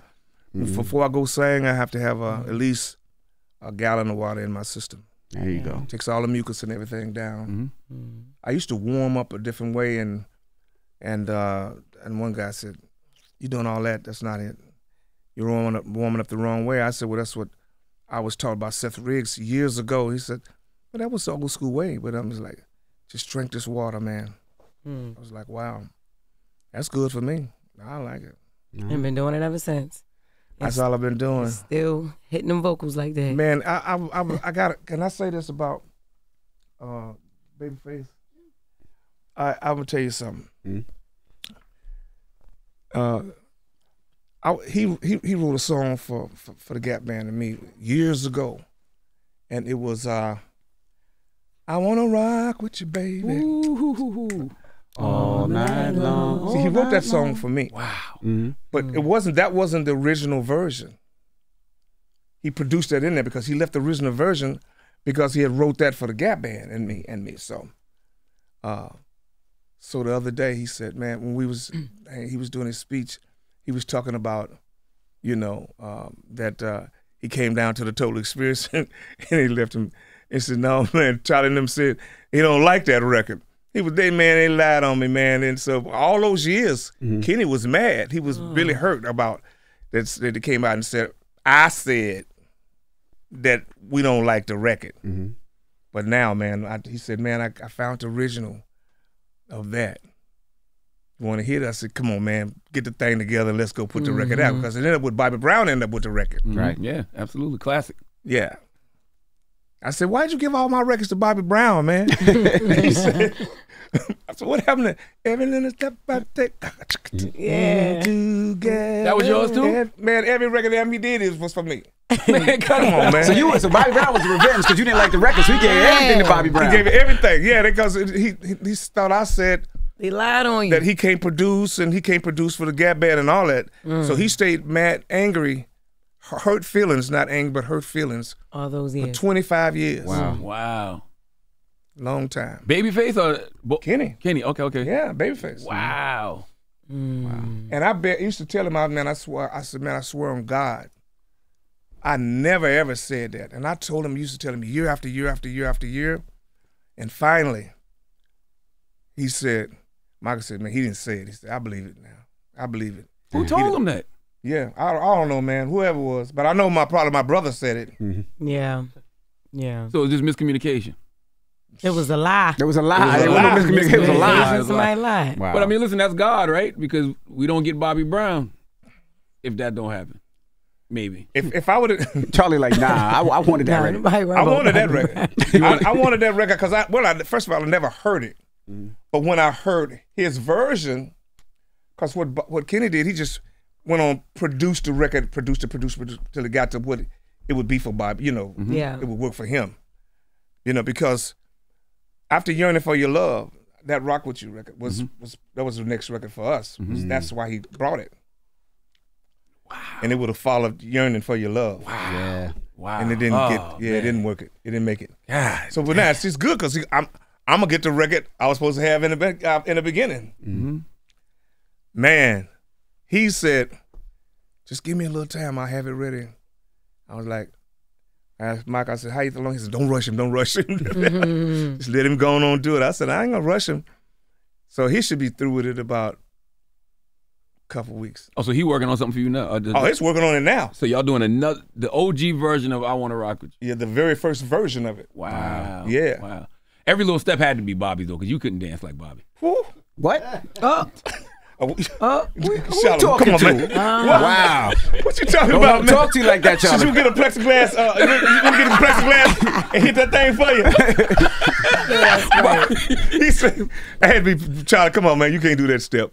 S5: Before I go sing, I have to have at least a gallon of water in my system.
S3: There you go.
S5: Takes all the mucus and everything down. I used to warm up a different way, and one guy said, "You doing all that? That's not it. You're warming up the wrong way." I said, "Well, that's what I was taught by Seth Riggs years ago." He said, "Well, that was the old school way." But I'm just like, "Just drink this water, man." I was like, "Wow, that's good for me. I like it."
S2: And been doing it ever since.
S5: That's all I've been doing.
S2: Still hitting them vocals like that.
S5: Man, I got it. Can I say this about Babyface? I'm gonna tell you something. He wrote a song for the Gap Band and me years ago, and it was "I Wanna Rock with You, Baby."
S4: Ooh.
S3: all night long.
S5: See, he wrote that song for me.
S4: Wow.
S5: But that wasn't the original version. He produced that in there because he left the original version because he had wrote that for the Gap Band and me. So the other day he said, man, when he was doing his speech, he was talking about, that he came down to the Total Experience and he left him and said, no, man, Charlie and them said he don't like that record. They lied on me, man. And so all those years, Kenny was mad. He was really hurt about that they came out and said, I said that we don't like the record. But now, man, he said, man, I found the original of that. You want to hear it? I said, come on, man, get the thing together and let's go put the record out. Because it ended up with Bobby Brown ended up with the record.
S3: Right.
S4: Yeah, absolutely. Classic.
S5: Yeah. I said, why'd you give all my records to Bobby Brown, man? He said, I said, what happened to every little step I take?
S2: Yeah.
S5: That
S4: was yours too?
S5: Man, every record that he did was for me.
S4: Man,
S5: Come on, man.
S3: So Bobby Brown was the revenge because you didn't like the record, so he gave everything to Bobby Brown.
S5: He gave everything, yeah, because he thought I said
S2: They lied on you.
S5: that he can't produce and he can't produce for the Gap Band and all that. So he stayed mad, angry, hurt feelings, not angry, but hurt feelings.
S2: All those
S5: For
S2: years.
S5: 25 years.
S4: Wow.
S5: Long time.
S4: Babyface or
S5: Kenny.
S4: Kenny. Okay.
S5: Yeah, Babyface.
S4: Wow.
S5: And I used to tell him, I swear on God, I never ever said that. And I told him, used to tell him year after year after year after year. And finally, he said, Michael said, man, he didn't say it. He said, I believe it now. I believe it.
S4: Who told him that?
S5: Yeah, I don't know, man. Whoever it was. But I know probably my brother said it.
S2: Yeah.
S4: So it was just miscommunication.
S2: It was a lie.
S3: There was a lie. It wasn't miscommunication. It was a lie.
S2: Somebody lied.
S3: Wow.
S4: But I mean, listen, that's God, right? Because we don't get Bobby Brown if that don't happen. Maybe.
S5: If I would have...
S3: Charlie like, nah, I wanted that record.
S5: I wanted that record. I wanted that record because, first of all, I never heard it. But when I heard his version, because what Kenny did, he just went on, produced the record, produced till it got to what it would be for Bobby,
S2: Yeah.
S5: it would work for him. Because after Yearning for Your Love, that Rock With You record was the next record for us. That's why he brought it. Wow. And it would have followed Yearning for Your Love.
S4: Wow.
S3: Yeah.
S4: Wow.
S5: And it didn't it didn't work it. It didn't make it. God. So but now it's just good because I'm gonna get the record I was supposed to have in the beginning. Man, he said, just give me a little time, I'll have it ready. I was like, I asked Mike, I said, how you long? He said, don't rush him. Just let him go on and do it. I said, I ain't gonna rush him. So he should be through with it about a couple weeks.
S4: Oh, so he working on something for you now?
S5: He's working on it now.
S4: So y'all doing the OG version of I Wanna Rock With You?
S5: Yeah, the very first version of it.
S4: Wow.
S5: Yeah.
S4: Wow. Every little step had to be Bobby though, because you couldn't dance like Bobby.
S5: Woo.
S3: What?
S5: Who
S3: you talking to?
S5: Man.
S3: Wow.
S5: What you talking
S3: Don't
S5: about, man?
S3: talk to you like that, Charlie.
S5: Should you get a plexiglass? You get a plexiglass and hit that thing for you?
S2: Yeah, that's right.
S5: He said, I had to be, Charlie, come on, man. You can't do that step.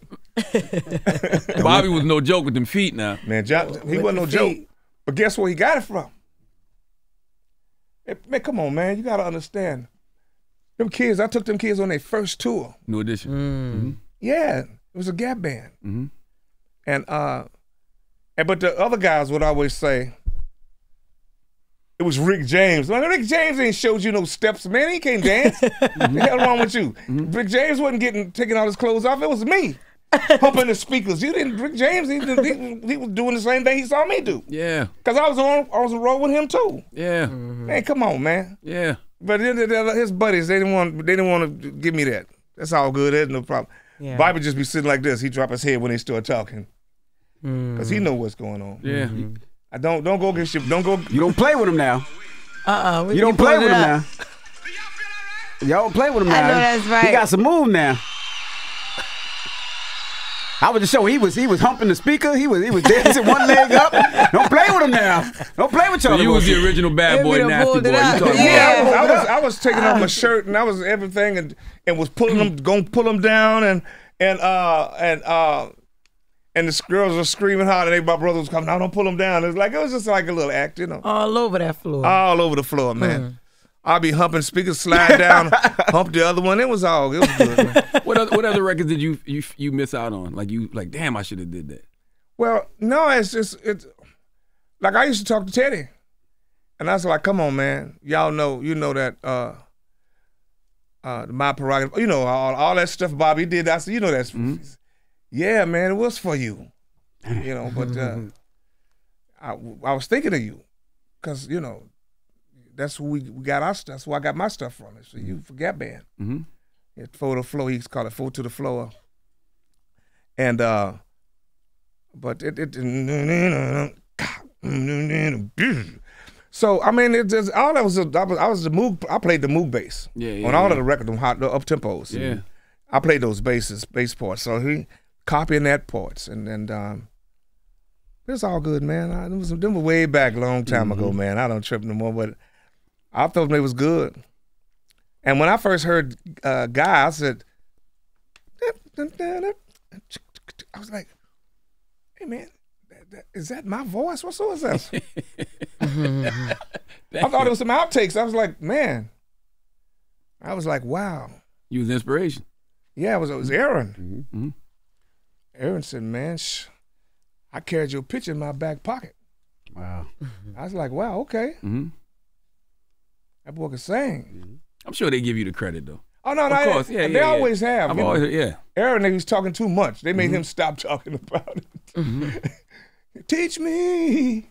S4: Bobby was no joke with them feet now.
S5: Man, he wasn't no joke. But guess where he got it from? Man, come on, man. You got to understand. Them kids, I took them kids on their first tour.
S4: New Edition.
S5: Yeah, it was a Gap Band. And but the other guys would always say, it was Rick James. Man, Rick James ain't showed you no steps, man. He can't dance. What the hell wrong with you? Rick James wasn't taking all his clothes off. It was me. Pumping the speakers. You didn't. Rick James, he was doing the same thing he saw me do.
S4: Yeah.
S5: Cause I was on the road with him too.
S4: Yeah.
S5: Man, come on, man.
S4: Yeah.
S5: But his buddies, they didn't want to give me that. That's all good. There's no problem.
S2: Yeah.
S5: Bobby just be sitting like this. He drop his head when they start talking, cause he know what's going on.
S4: Yeah.
S5: I don't go against you. Don't go.
S3: You don't play with him now. You don't play with him now. Y'all don't play with him now.
S2: I know that's right.
S3: He got some move now. I was just showing he was humping the speaker. He was dancing one leg up. Don't play with him now. Don't play with y'all.
S4: So you was the original bad boy, nasty boy. You talking
S5: Yeah, I was taking off my shirt and I was everything and was pulling them, gonna pull them down and the girls were screaming hard and my brother was coming. No, don't pull them down. It was just like a little act,
S2: All over that floor.
S5: All over the floor, man. I'll be humping speakers, slide down, hump the other one. It was good, man.
S4: What other records did you miss out on? Like damn, I should have did that.
S5: Well, no, it's like I used to talk to Teddy, and I was like, come on, man, y'all know, you know that my prerogative, you know, all that stuff Bobby did. I said, you know, that's yeah, man, it was for you, you know, but I was thinking of you, cause you know. That's who we got our stuff. That's where I got my stuff from. So you forget band. Yeah, Four to the Floor. He used to call it Four to the Floor. And but it so I mean it just all that was I was the Moog. I played the Moog bass on all of the records, the up tempos.
S4: Yeah,
S5: I played those bass parts. So he copying that parts and it's all good, man. Them were way back, long time ago, man. I don't trip no more, but. I thought they was good. And when I first heard Guy, I said, I was like, hey, man, is that my voice? What song is that? I thought it was some outtakes. I was like, man. I was like, wow.
S4: You was inspiration.
S5: Yeah, it was Aaron. Aaron said, man, I carried your picture in my back pocket.
S3: Wow.
S5: I was like, wow, okay. That boy can sing.
S4: I'm sure they give you the credit though.
S5: Oh no,
S4: of course, yeah,
S5: they always have.
S4: I've always,
S5: Aaron, he was talking too much. They made him stop talking about it. Teach me.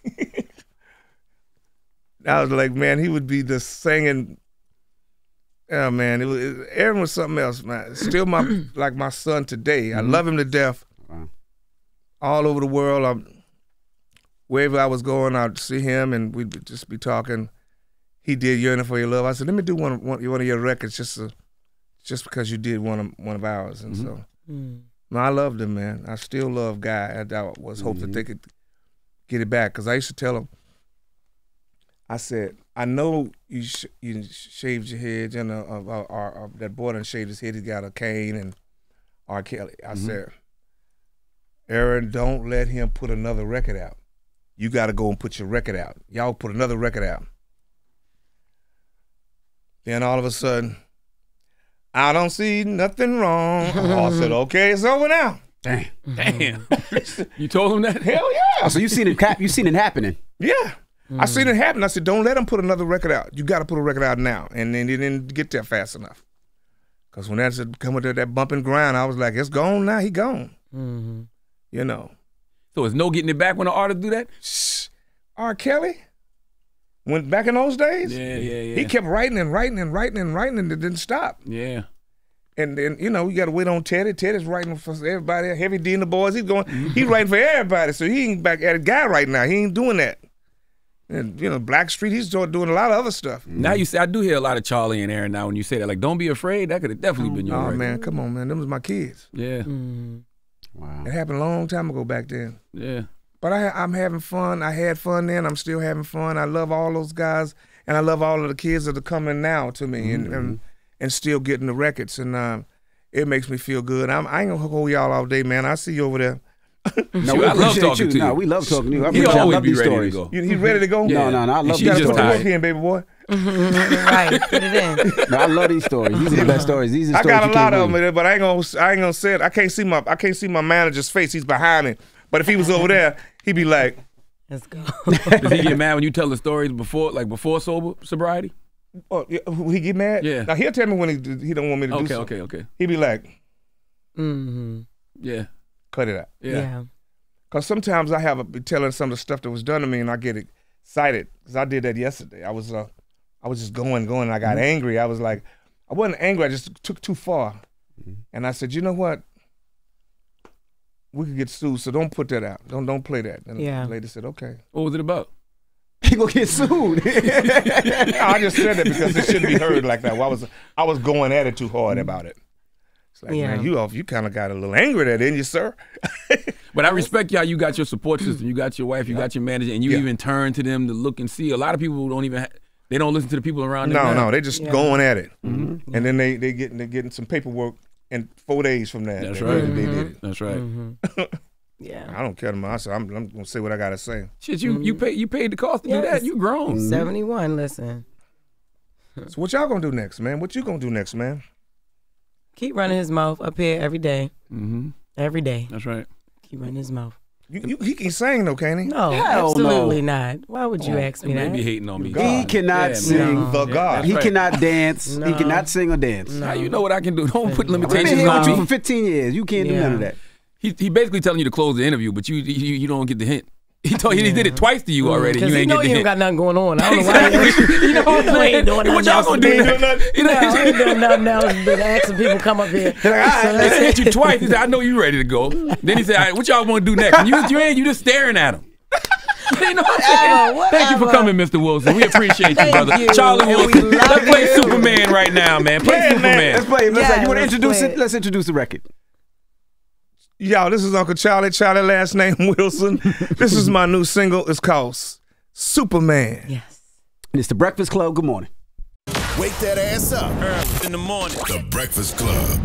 S5: I was like, man, he would be just singing. Oh man, Aaron was something else, man. Still my son today. I love him to death.
S3: Wow. All
S5: All over the world, wherever I was going, I'd see him and we'd just be talking. He did Yearning for Your Love. I said, let me do one of your records just because you did one of ours. And so, no, I loved him, man. I still love Guy. I was hoping that they could get it back because I used to tell him, I said, I know you shaved your head, and that boy done shaved his head. He got a cane and R. Kelly. I said, Aaron, don't let him put another record out. You got to go and put your record out. Y'all put another record out. Then all of a sudden, I don't see nothing wrong. I said, okay, it's over now.
S4: Damn. You told him that?
S5: Hell yeah.
S3: Oh, so you seen it happening?
S5: Yeah. I seen it happen. I said, don't let him put another record out. You got to put a record out now. And then he didn't get there fast enough. Because when that said come with that bump and grind, I was like, it's gone now. He gone. You know.
S4: So it's no getting it back when an artist do that?
S5: R. Kelly? Went back in those days, he kept writing and it didn't stop.
S4: Yeah.
S5: And then, you know, you got to wait on Teddy. Teddy's writing for everybody. Heavy D and the boys, he's writing for everybody. So he ain't back at a guy right now. He ain't doing that. And, you know, Blackstreet, he's doing a lot of other stuff.
S4: Now you say, I do hear a lot of Charlie and Aaron now when you say that. Like, don't be afraid. That could have definitely been your record.
S5: Oh, man, come on, man. Them was my kids.
S4: Yeah.
S3: Wow.
S5: It happened a long time ago back then.
S4: Yeah.
S5: But I'm having fun. I had fun then. I'm still having fun. I love all those guys, and I love all of the kids that are coming now to me and still getting the records. And it makes me feel good. I ain't going to hold y'all all day, man. I see you over there.
S3: No, we love talking to you. No, we love talking to you.
S4: He always be ready
S3: stories.
S4: to go.
S5: He ready to go?
S3: No, I love these
S5: You got to
S3: stories.
S5: put the work in, baby boy.
S2: Right, put it in.
S3: No, I love these stories. These are the best stories. These are
S5: I
S3: stories
S5: got a
S3: you
S5: lot
S3: can't
S5: of
S3: believe.
S5: them, but I ain't gonna say it. I can't see my manager's face. He's behind me. But if he was over there, he'd be like,
S2: Let's go.
S4: Does he get mad when you tell the stories before sobriety?
S5: "Oh, yeah, he get mad."
S4: Yeah.
S5: Now he'll tell me when he don't want me to do something.
S4: Okay.
S5: He'd be like,
S4: Yeah.
S5: "Cut it out."
S2: Yeah.
S5: Because sometimes I be telling some of the stuff that was done to me, and I get excited. Because I did that yesterday. I was just going, and I got angry. I was like, I wasn't angry. I just took too far, and I said, you know what? We could get sued, so don't put that out. Don't play that. And the lady said, okay.
S4: What was it about?
S3: He gonna get sued.
S5: No, I just said that because it shouldn't be heard like that. Well, I was going at it too hard about it. It's like, man, you kind of got a little angry there, didn't you, sir?
S4: But I respect y'all. You got your support system. You got your wife. You got your manager, and you even turn to them to look and see. A lot of people don't even. They don't listen to the people around them.
S5: No, they just going at it, and then they getting some paperwork in 4 days from that.
S4: That's right.
S5: They did it.
S4: That's right.
S2: Yeah.
S5: I don't care them. I said I'm gonna say what I gotta say.
S4: Shit, you paid the cost to do that. You grown.
S2: 71, listen.
S5: So what y'all gonna do next, man? What you gonna do next, man?
S2: Keep running his mouth up here every day. Every day.
S4: That's right.
S2: Keep running his mouth.
S5: He can sing though, can't he?
S2: No,
S3: Hell
S2: absolutely
S3: no.
S2: not. Why would you ask me that?
S4: Maybe hating on me.
S3: He cannot sing.
S5: The God.
S3: He cannot dance. He cannot sing or dance.
S4: How you know what I can do? Don't put
S3: I've been
S4: limitations
S3: here
S4: on
S3: with you
S4: me.
S3: for 15 years. You can't do none of that.
S4: He basically telling you to close the interview, but you don't get the hint. He did it twice to you already.
S2: Because
S4: You ain't
S2: you
S4: get the
S2: ain't
S4: hint.
S2: got nothing going on. I don't know why.
S4: You know what I'm saying? What y'all gonna do next?
S2: I ain't doing nothing else but asking people to come up here.
S4: He said you twice. He said, I know you ready to go. Then he said, all right, what y'all want to do next? And you just staring at him. You know what I'm saying? Thank you for coming, Mr. Wilson. We appreciate you, brother.
S2: you.
S4: Charlie
S2: And we
S4: Wilson.
S2: love
S4: Let's play
S2: you.
S4: Superman right now, man. Play Superman.
S3: Let's play.
S2: Yeah,
S3: You want to
S2: let's
S3: introduce
S2: play
S3: it?
S2: it.
S3: Let's introduce the record.
S5: Y'all, this is Uncle Charlie. Charlie last name Wilson. This is my new single. It's called Superman.
S2: Yes.
S3: And it's the Breakfast Club. Good morning.
S6: Wake that ass up.
S7: Early in the morning.
S6: The Breakfast Club.